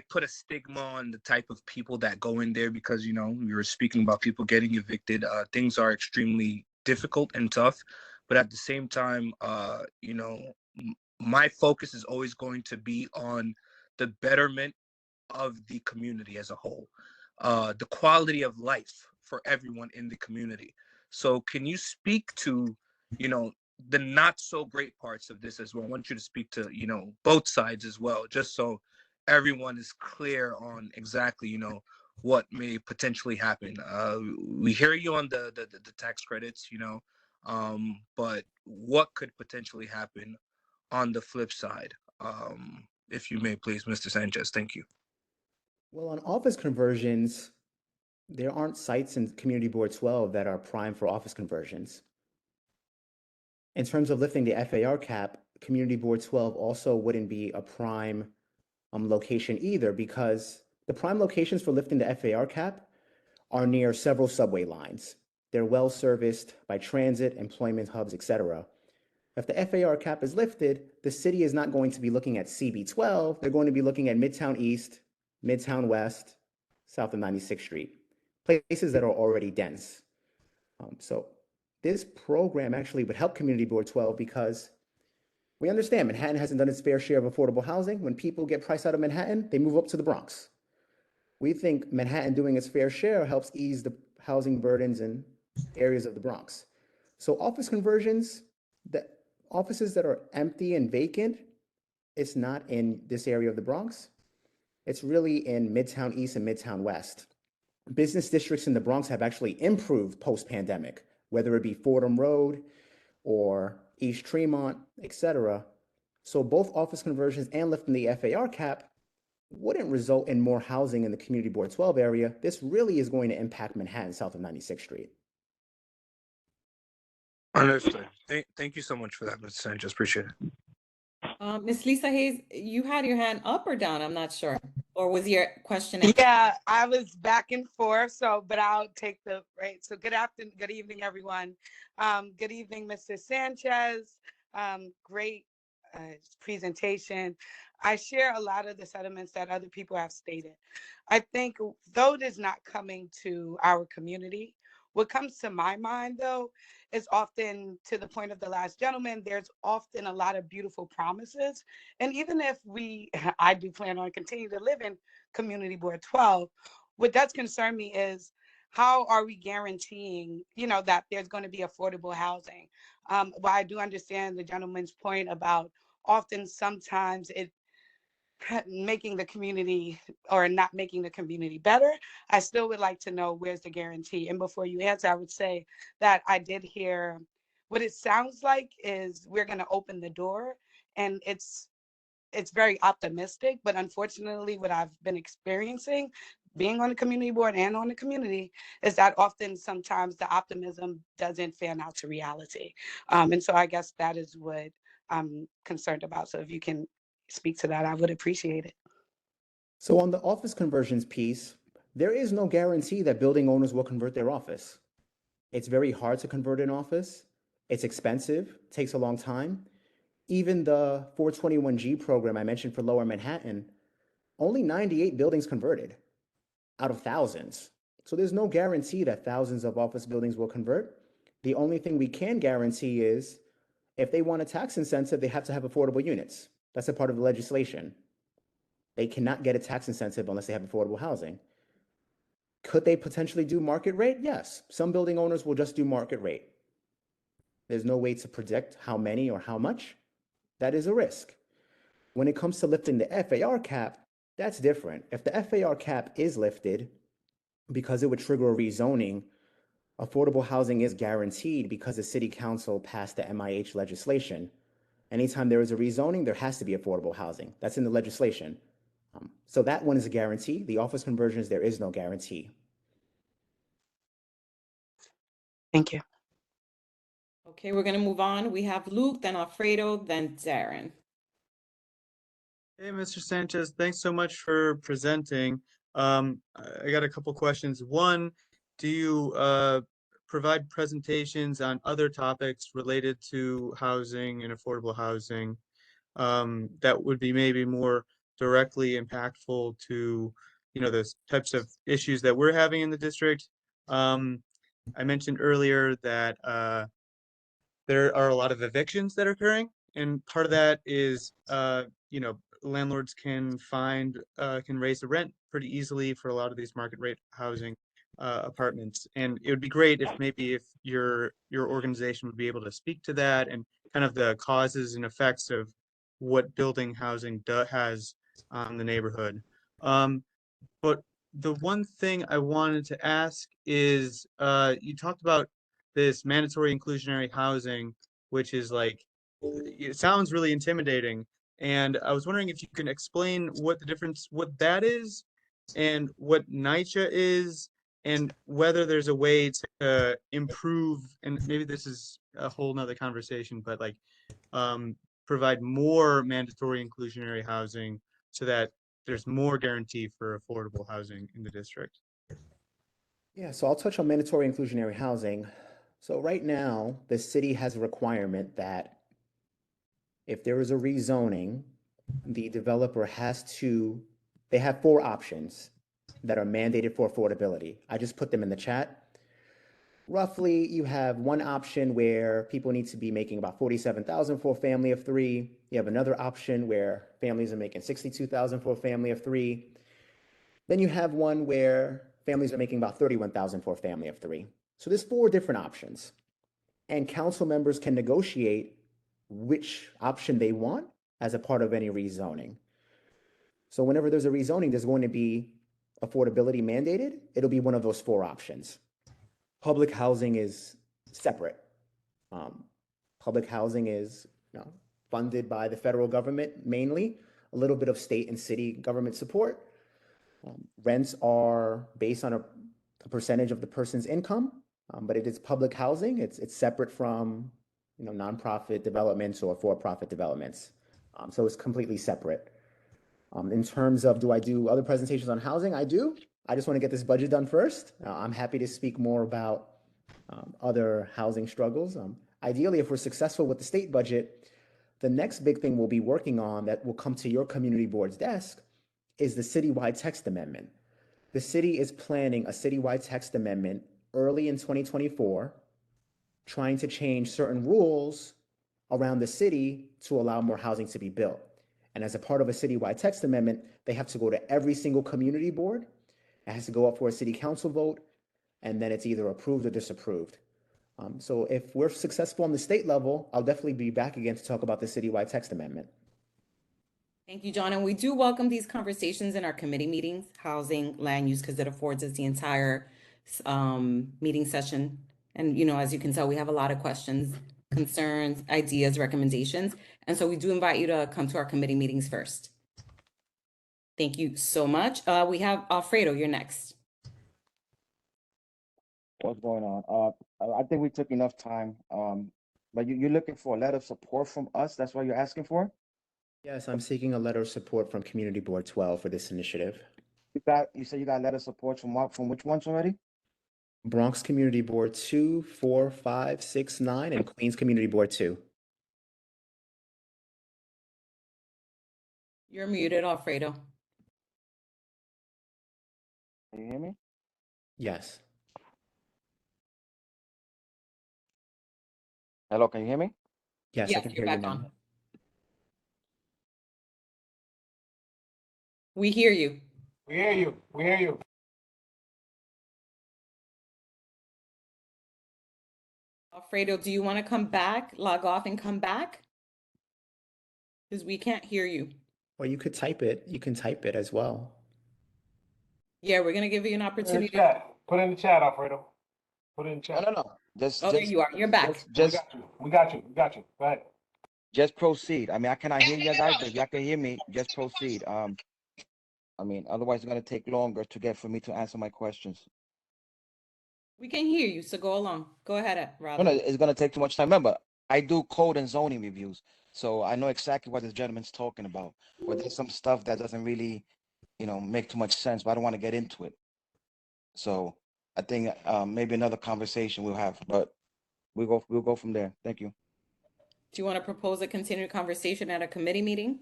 put a stigma on the type of people that go in there because we were speaking about people getting evicted. Things are extremely difficult and tough, but at the same time, my focus is always going to be on the betterment of the community as a whole, the quality of life for everyone in the community. So can you speak to, the not so great parts of this as well? I want you to speak to, both sides as well, just so everyone is clear on exactly, what may potentially happen. We hear you on the tax credits, but what could potentially happen on the flip side? If you may, please, Mr. Sanchez. Thank you.
Well, on office conversions, there aren't sites in Community Board 12 that are prime for office conversions. In terms of lifting the FAR cap, Community Board 12 also wouldn't be a prime location either, because the prime locations for lifting the FAR cap are near several subway lines. They're well serviced by transit, employment hubs, etc. If the FAR cap is lifted, the city is not going to be looking at CB12. They're going to be looking at Midtown East, Midtown West, south of 96th Street, places that are already dense. So this program actually would help Community Board 12 because we understand Manhattan hasn't done its fair share of affordable housing. When people get priced out of Manhattan, they move up to the Bronx. We think Manhattan doing its fair share helps ease the housing burdens in areas of the Bronx. So office conversions, the offices that are empty and vacant, it's not in this area of the Bronx. It's really in Midtown East and Midtown West. Business districts in the Bronx have actually improved post-pandemic, whether it be Fordham Road or East Tremont, etc. So both office conversions and lifting the FAR cap wouldn't result in more housing in the Community Board 12 area. This really is going to impact Manhattan south of 96th Street.
Understood. Thank you so much for that, Mr. Sanchez. Appreciate it.
Miss Lisa Hayes, you had your hand up or down? I'm not sure. Or was your question?
Yeah, I was back and forth. But I'll take the right. So good evening, everyone. Good evening, Mr. Sanchez. Great presentation. I share a lot of the sentiments that other people have stated. I think though it is not coming to our community, what comes to my mind though is often, to the point of the last gentleman, there's often a lot of beautiful promises. And even if I do plan on continuing to live in Community Board 12, what does concern me is how are we guaranteeing, that there's going to be affordable housing? But I do understand the gentleman's point about often sometimes it making the community or not making the community better. I still would like to know where's the guarantee. And before you answer, I would say that I did hear what it sounds like is we're going to open the door, and it's very optimistic, but unfortunately what I've been experiencing being on the community board and on the community is that often sometimes the optimism doesn't fan out to reality. And so I guess that is what I'm concerned about. So if you can speak to that, I would appreciate it.
So on the office conversions piece, there is no guarantee that building owners will convert their office. It's very hard to convert an office. It's expensive, takes a long time. Even the 421G program I mentioned for Lower Manhattan, only 98 buildings converted out of thousands. So there's no guarantee that thousands of office buildings will convert. The only thing we can guarantee is if they want a tax incentive, they have to have affordable units. That's a part of the legislation. They cannot get a tax incentive unless they have affordable housing. Could they potentially do market rate? Yes. Some building owners will just do market rate. There's no way to predict how many or how much. That is a risk. When it comes to lifting the FAR cap, that's different. If the FAR cap is lifted, because it would trigger a rezoning, affordable housing is guaranteed because the city council passed the MIH legislation. Anytime there is a rezoning, there has to be affordable housing. That's in the legislation. So that one is a guarantee. The office conversions, there is no guarantee.
Thank you.
Okay, we're going to move on. We have Luke, then Alfredo, then Darren.
Hey, Mr. Sanchez, thanks so much for presenting. I got a couple questions. One, do you provide presentations on other topics related to housing and affordable housing that would be maybe more directly impactful to, those types of issues that we're having in the district? I mentioned earlier that there are a lot of evictions that are occurring, and part of that is, landlords can raise the rent pretty easily for a lot of these market rate housing apartments. And it would be great if your organization would be able to speak to that and kind of the causes and effects of what building housing has on the neighborhood. But the one thing I wanted to ask is, you talked about this mandatory inclusionary housing, which is like, it sounds really intimidating. And I was wondering if you can explain what that is, and what NYCHA is, and whether there's a way to improve, and maybe this is a whole nother conversation, but like, provide more mandatory inclusionary housing so that there's more guarantee for affordable housing in the district.
Yeah, so I'll touch on mandatory inclusionary housing. So right now, the city has a requirement that if there is a rezoning, the developer they have 4 options that are mandated for affordability. I just put them in the chat. Roughly, you have one option where people need to be making about $47,000 for a family of 3. You have another option where families are making $62,000 for a family of 3. Then you have one where families are making about $31,000 for a family of 3. So there's 4 different options. And council members can negotiate which option they want as a part of any rezoning. So whenever there's a rezoning, there's going to be affordability mandated. It'll be one of those 4 options. Public housing is separate. Public housing is funded by the federal government mainly, a little bit of state and city government support. Rents are based on a percentage of the person's income, but it is public housing. It's separate from nonprofit developments or for-profit developments. So it's completely separate. In terms of, do I do other presentations on housing? I do. I just want to get this budget done first. I'm happy to speak more about other housing struggles. Ideally, if we're successful with the state budget, the next big thing we'll be working on that will come to your community board's desk is the citywide text amendment. The city is planning a citywide text amendment early in 2024, trying to change certain rules around the city to allow more housing to be built. And as a part of a citywide text amendment, they have to go to every single community board. It has to go up for a city council vote. and then it's either approved or disapproved. So if we're successful on the state level, I'll definitely be back again to talk about the citywide text amendment.
Thank you, John. And we do welcome these conversations in our committee meetings, housing, land use, because it affords us the entire meeting session. And, you know, as you can tell, we have a lot of questions, concerns, ideas, recommendations. And so we do invite you to come to our committee meetings first. Thank you so much. We have Alfredo, you're next.
What's going on? I think we took enough time. But you're looking for a letter of support from us. That's what you're asking for?
Yes, I'm seeking a letter of support from Community Board 12 for this initiative.
You said you got letter of support from what, from which ones already?
Bronx Community Board 2, 4, 5, 6, 9, and Queens Community Board 2.
You're muted, Alfredo.
Can you hear me?
Yes.
Hello, can you hear me?
Yes, I can
you're
hear you
back
now.
on. We hear you.
We hear you. We hear you.
Alfredo, do you want to come back, log off and come back? Because we can't hear you.
Or you could type it. You can type it as well.
Yeah, we're going to give you an
Put it in the
opportunity.
chat. Put it in the chat, Alfredo. Put it in the chat.
No. Just,
Oh, there you are. You're back.
We got you. We got you. We got you. Go ahead.
Just proceed. I mean, I cannot hear you guys, but if y'all can hear me, just proceed. I mean, otherwise it's gonna take longer to get for me to answer my questions.
We can hear you, so go along. Go ahead,
No,
Robin.
it's gonna take too much time. Remember, I do code and zoning reviews, so I know exactly what this gentleman's talking about. But there's some stuff that doesn't really, make too much sense, but I don't want to get into it. So I think maybe another conversation we'll have, but we'll go from there. Thank you.
Do you want to propose a continued conversation at a committee meeting?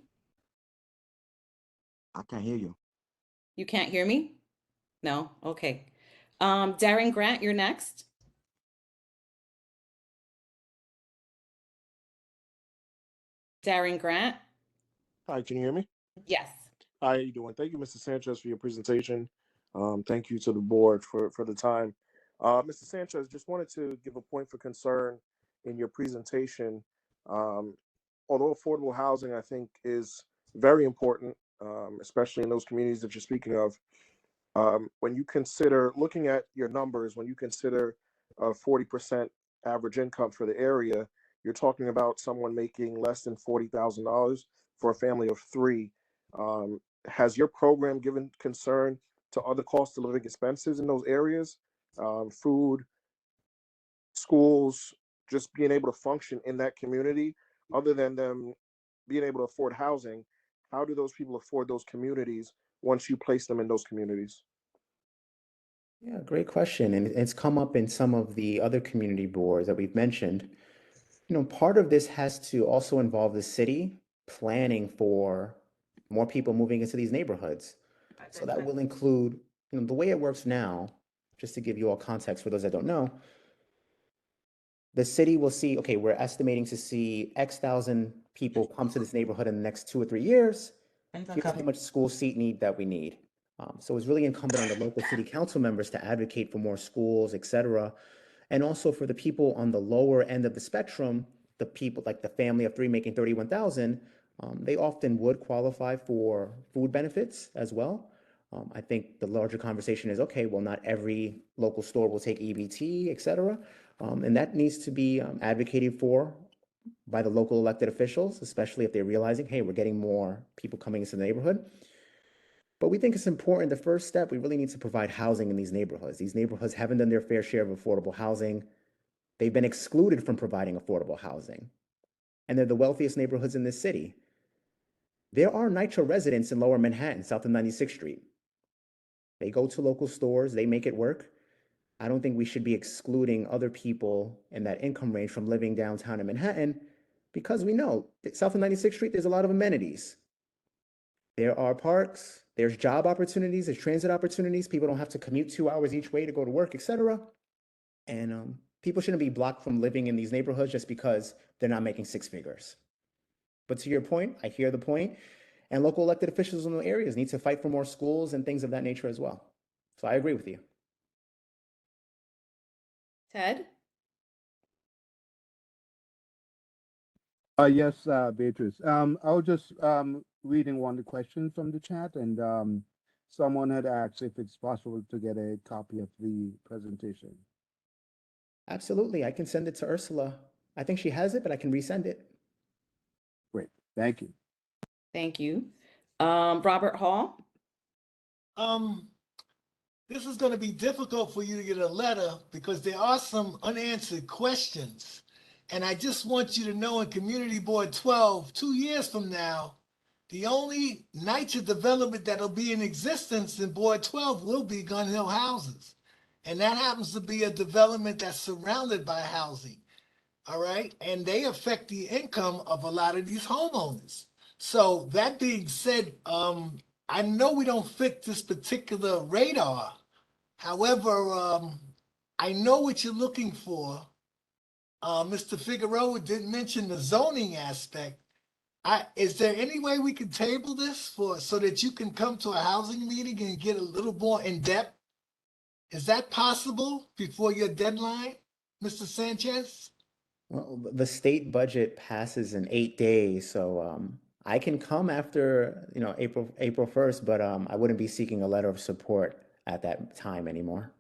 I can't hear you.
You can't hear me? No? Okay. Darren Grant, you're next. Darren Grant?
Hi, can you hear me?
Yes.
Hi, how you doing? Thank you, Mr. Sanchez, for your presentation. Thank you to the board for the time. Mr. Sanchez, just wanted to give a point for concern in your presentation. Although affordable housing, I think, is very important, especially in those communities that you're speaking of. When you consider looking at your numbers, when you consider 40% average income for the area, you're talking about someone making less than $40,000 for a family of three. Has your program given concern to other cost of living expenses in those areas? Food, schools, just being able to function in that community, other than them being able to afford housing. How do those people afford those communities once you place them in those communities?
Yeah, great question. And it's come up in some of the other community boards that we've mentioned. Part of this has to also involve the city planning for more people moving into these neighborhoods. So that will include, the way it works now, just to give you all context for those that don't know, the city will see, okay, we're estimating to see X thousand people come to this neighborhood in the next 2 or 3 years. Here's how much school seat need that we need. So it's really incumbent on the local city council members to advocate for more schools, et cetera. And also for the people on the lower end of the spectrum, the people like the family of three making 31,000, they often would qualify for food benefits as well. I think the larger conversation is, okay, well, not every local store will take EBT, et cetera. And that needs to be advocated for by the local elected officials, especially if they're realizing, hey, we're getting more people coming into the neighborhood. But we think it's important. The first step, we really need to provide housing in these neighborhoods. These neighborhoods haven't done their fair share of affordable housing. They've been excluded from providing affordable housing. And they're the wealthiest neighborhoods in this city. There are Nitro residents in Lower Manhattan, south of 96th Street. They go to local stores, they make it work. I don't think we should be excluding other people in that income range from living downtown in Manhattan, because we know that south of 96th Street, there's a lot of amenities. There are parks, there's job opportunities, there's transit opportunities. People don't have to commute 2 hours each way to go to work, et cetera. And people shouldn't be blocked from living in these neighborhoods just because they're not making six figures. But to your point, I hear the point, and local elected officials in the areas need to fight for more schools and things of that nature as well. So I agree with you.
Ted?
Yes, Beatrice. I was just reading one of the questions from the chat, and someone had asked if it's possible to get a copy of the presentation.
Absolutely, I can send it to Ursula. I think she has it, but I can resend it.
Great, thank you.
Thank you. Robert Hall?
This is going to be difficult for you to get a letter because there are some unanswered questions. And I just want you to know in Community Board 12, 2 years from now, the only NYCHA development that'll be in existence in Board 12 will be Gun Hill Houses. And that happens to be a development that's surrounded by housing. All right. And they affect the income of a lot of these homeowners. So that being said, I know we don't fit this particular radar. However, I know what you're looking for. Mr. Figueroa didn't mention the zoning aspect. Is there any way we can table this so that you can come to a housing meeting and get a little more in depth? Is that possible before your deadline, Mr. Sanchez?
Well, the state budget passes in 8 days, so I can come after, April 1st, but I wouldn't be seeking a letter of support at that time anymore.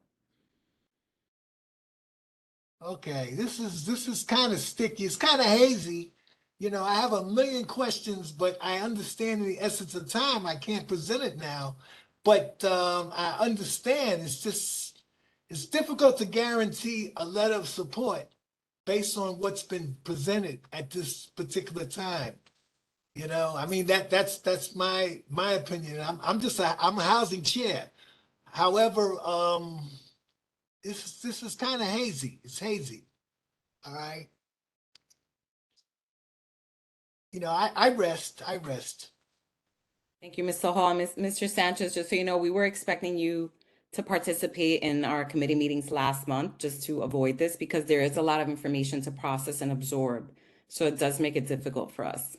Okay, this is kind of sticky. It's kind of hazy. I have a million questions, but I understand in the essence of time, I can't present it now. But I understand it's difficult to guarantee a letter of support based on what's been presented at this particular time. I mean that's my opinion. I'm a housing chair. However, this is kind of hazy. It's hazy. All right. I rest.
Thank you, Mr. Hall. Mr. Sanchez, just so you know, we were expecting you to participate in our committee meetings last month just to avoid this because there is a lot of information to process and absorb. So it does make it difficult for us.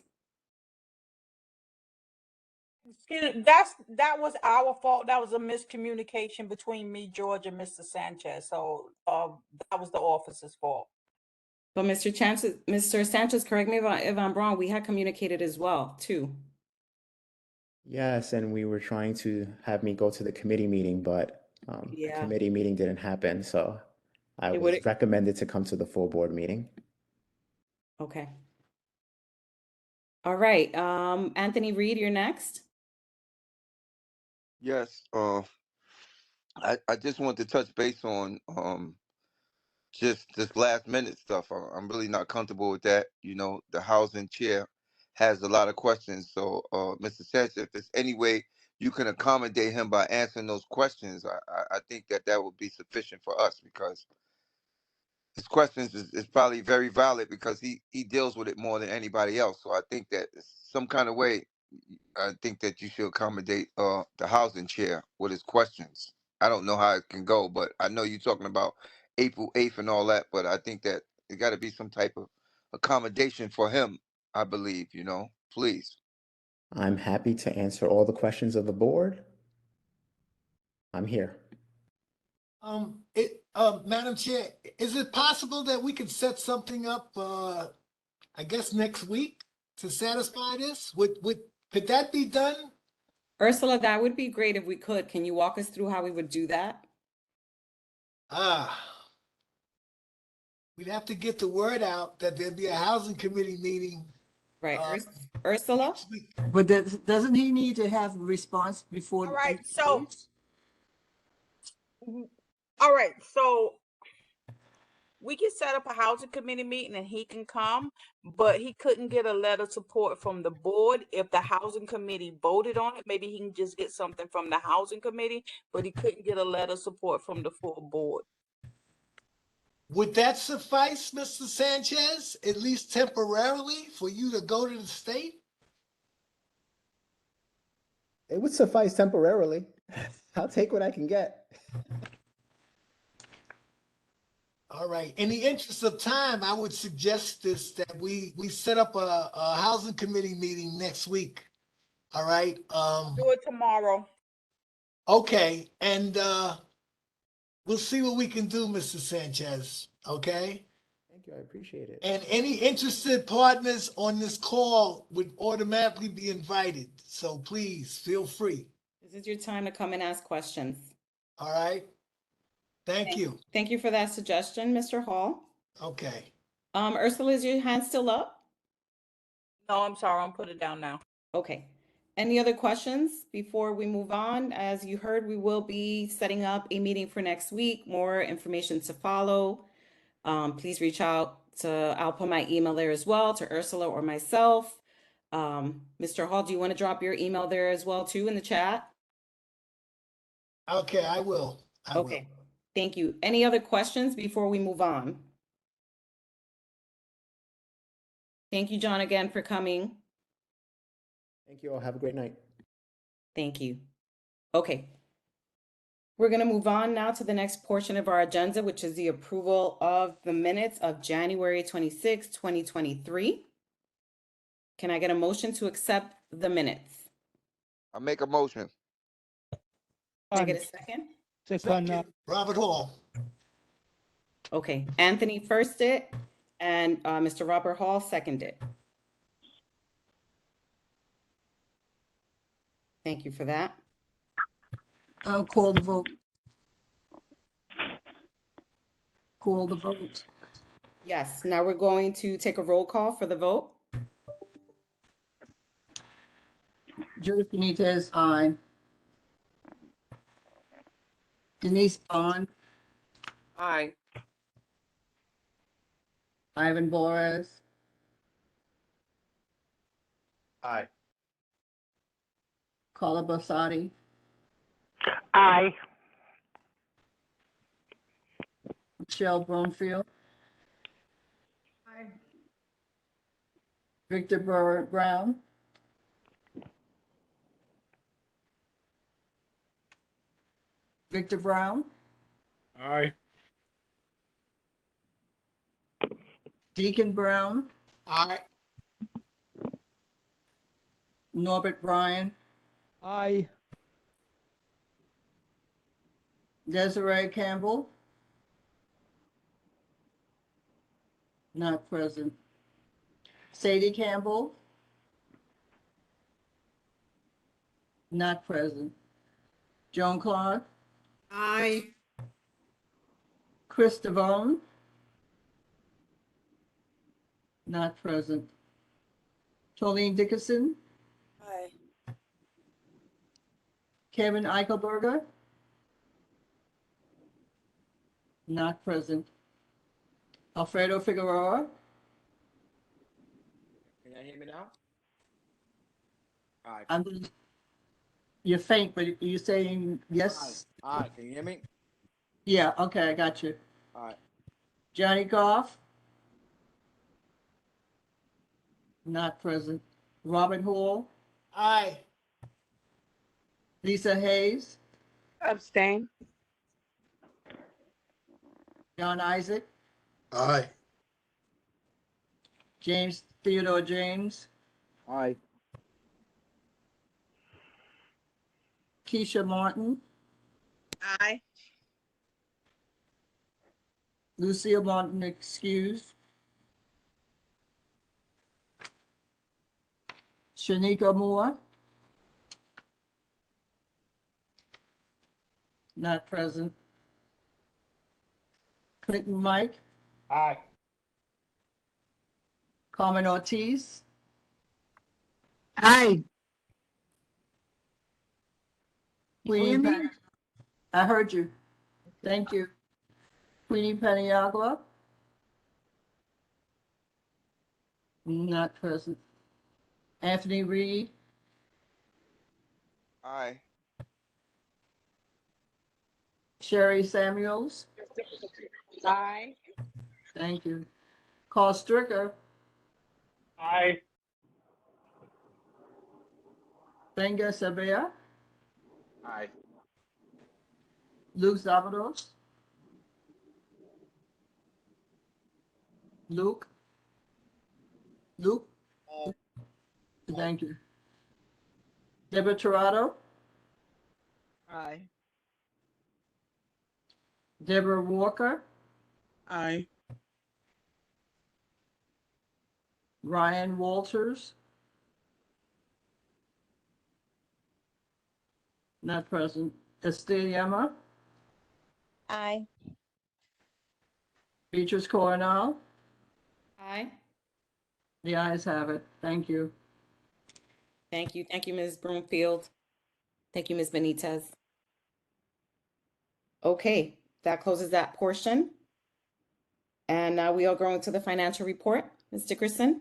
That was our fault. That was a miscommunication between me, George, and Mr. Sanchez. So that was the officer's fault.
But Mr. Sanchez, correct me if I'm wrong, we had communicated as well, too.
Yes, and we were trying to have me go to the committee meeting, but the
Yeah.
committee meeting didn't happen, so I
It
was
would.
recommended to come to the full board meeting.
Okay. All right. Anthony Reed, you're next.
Yes, I just want to touch base on just this last minute stuff. I'm really not comfortable with that. The housing chair has a lot of questions. So, Mr. Sanchez, if there's any way you can accommodate him by answering those questions, I think that would be sufficient for us because his questions is probably very valid because he deals with it more than anybody else. So I think that some kind of way, I think that you should accommodate the housing chair with his questions. I don't know how it can go, but I know you're talking about April 8th and all that, but I think that it got to be some type of accommodation for him, I believe, please.
I'm happy to answer all the questions of the board. I'm here.
Madam Chair, is it possible that we could set something up, I guess next week to satisfy this? Could that be done?
Ursula, that would be great if we could. Can you walk us through how we would do that?
We'd have to get the word out that there'd be a housing committee meeting.
Right. Ursula?
But doesn't he need to have a response before?
All right. So we can set up a housing committee meeting and he can come, but he couldn't get a letter of support from the board. If the housing committee voted on it, maybe he can just get something from the housing committee, but he couldn't get a letter of support from the full board.
Would that suffice, Mr. Sanchez, at least temporarily, for you to go to the state?
It would suffice temporarily. I'll take what I can get.
All right. In the interest of time, I would suggest that we set up a housing committee meeting next week. All right.
Do it tomorrow.
Okay. And We'll see what we can do, Mr. Sanchez, okay?
Thank you. I appreciate it.
And any interested partners on this call would automatically be invited. So please feel free.
This is your time to come and ask questions.
All right? Thank you.
Thank you for that suggestion, Mr. Hall.
Okay.
Ursula, is your hand still up?
No, I'm sorry. I'm put it down now.
Okay. Any other questions before we move on? As you heard, we will be setting up a meeting for next week. More information to follow. Please reach out to, I'll put my email there as well, to Ursula or myself. Mr. Hall, do you want to drop your email there as well too in the chat?
Okay, I will.
Okay. Thank you. Any other questions before we move on? Thank you, John, again for coming.
Thank you all. Have a great night.
Thank you. Okay. We're going to move on now to the next portion of our agenda, which is the approval of the minutes of January 26, 2023. Can I get a motion to accept the minutes?
I make a motion.
Can I get a second?
Second, Robert Hall.
Okay, Anthony first it, and Mr. Robert Hall seconded. Thank you for that.
I'll call the vote. Call the vote.
Yes, now we're going to take a roll call for the vote.
Judith Benitez, aye. Denise Bond,
Aye.
Ivan Boras,
Aye.
Carla Bossati,
Aye.
Michelle Bromfield. Victor Brown. Victor Brown,
Aye.
Deacon Brown,
Aye.
Norbert Bryan,
Aye.
Desiree Campbell, not present. Sadie Campbell, not present. Joan Clark,
Aye.
Chris Devone, not present. Tolene Dickinson,
Aye.
Kevin Eichelberger, not present. Alfredo Figueroa,
Can you hear me now? Aye.
You're faint, but you're saying yes?
Aye. Can you hear me?
Yeah, okay, I got you.
Aye.
Johnny Goff, not present. Robert Hall,
Aye.
Lisa Hayes,
Abstain.
John Isaac,
Aye.
James Theodore James,
Aye.
Keisha Martin,
Aye.
Lucia Martin excused, Shanika Moore, not present. Clinton Mike,
Aye.
Carmen Ortiz, Aye. Queenie Hear me? Pen- I heard you. Thank you. Queenie Paniagua, not present. Anthony Reed,
Aye.
Sherry Samuels,
Aye.
thank you. Carl Stricker,
Aye.
Benga Sabea,
Aye.
Luke Zavados, Luke, thank you. Deborah Torado,
Aye.
Deborah Walker,
Aye.
Ryan Walters, not present. Esther Yama,
Aye.
Beatrice Coronel.
Aye.
The ayes have it. Thank you.
Thank you. Thank you, Ms. Broomfield. Thank you, Ms. Benitez. Okay, that closes that portion. And now we are going to the financial report. Ms. Dickerson?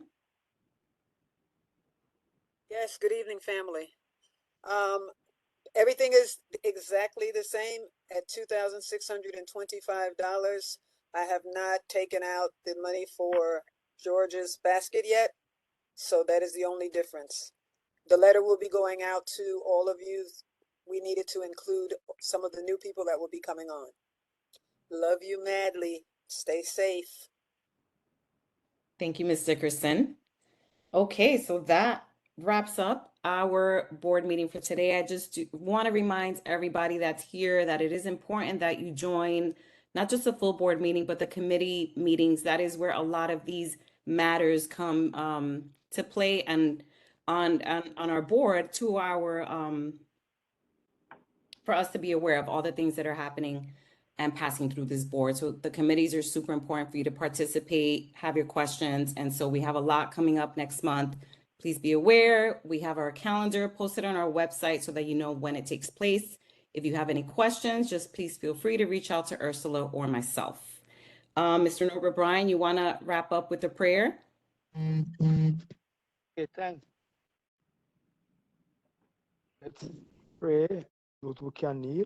Yes, good evening, family. Everything is exactly the same at $2,625. I have not taken out the money for George's basket yet, so that is the only difference. The letter will be going out to all of you. We needed to include some of the new people that will be coming on. Love you madly. Stay safe.
Thank you, Ms. Dickerson. Okay, so that wraps up our board meeting for today. I just want to remind everybody that's here that it is important that you join not just a full board meeting, but the committee meetings. That is where a lot of these matters come to play, and on our board to our for us to be aware of all the things that are happening and passing through this board. So the committees are super important for you to participate, have your questions. And so we have a lot coming up next month. Please be aware, we have our calendar posted on our website so that you know when it takes place. If you have any questions, just please feel free to reach out to Ursula or myself. Mr. Norbert Bryan, you want to wrap up with a prayer?
Okay, thanks. Let's pray. Those who can kneel.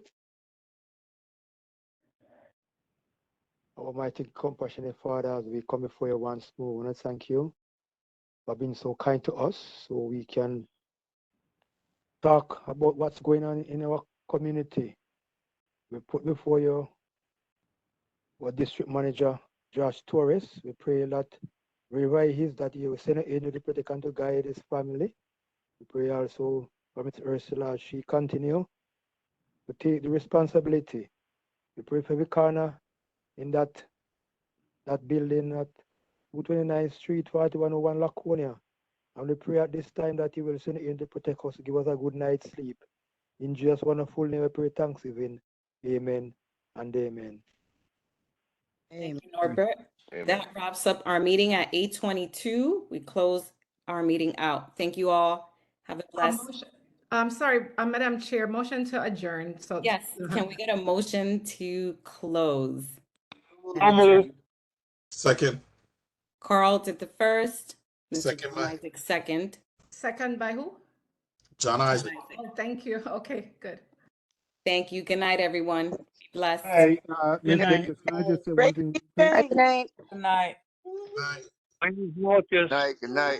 Almighty, compassionate Father, as we come before you once more, I want to thank you for being so kind to us so we can talk about what's going on in our community. We put before you our district manager, Josh Torres. We pray that wherever he is, that you will send an angel to protect and to guide his family. We pray also for Ms. Ursula as she continue to take the responsibility. We pray for every corner in that building at 229th Street, 4101 Laconia. And we pray at this time that you will send in to protect us, give us a good night's sleep. In Jesus' wonderful name, we pray thanksgiving. Amen and amen.
Thank you, Norbert. That wraps up our meeting at 8:22. We close our meeting out. Thank you all. Have a blessed.
I'm sorry, Madam Chair, motion to adjourn. So
Yes, can we get a motion to close?
Second.
Carl did the first. Mr.
Second
John
by
Isaac second.
Second by who?
John Isaac.
Oh, thank you. Okay, good.
Thank you. Good night, everyone. Be blessed.
Hey,
Good
Ms.
night.
Dickers, can I just say
Great
one thing?
evening.
Good night.
Good night.
Good night. Good night.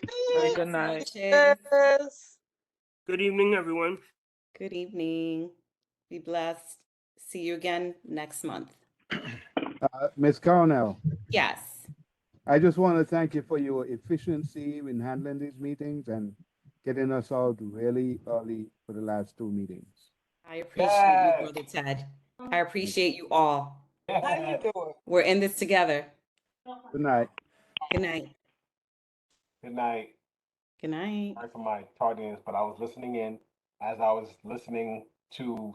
Good night.
Sanchez.
Good evening, everyone.
Good evening. Be blessed. See you again next month.
Ms. Cornell,
Yes.
I just want to thank you for your efficiency in handling these meetings and getting us out really early for the last two meetings.
I appreciate you, Brother Ted. I appreciate you all.
How you doing?
We're in this together.
Good night.
Good night.
Good night.
Good night.
Sorry for my tardiness, but I was listening in as I was listening to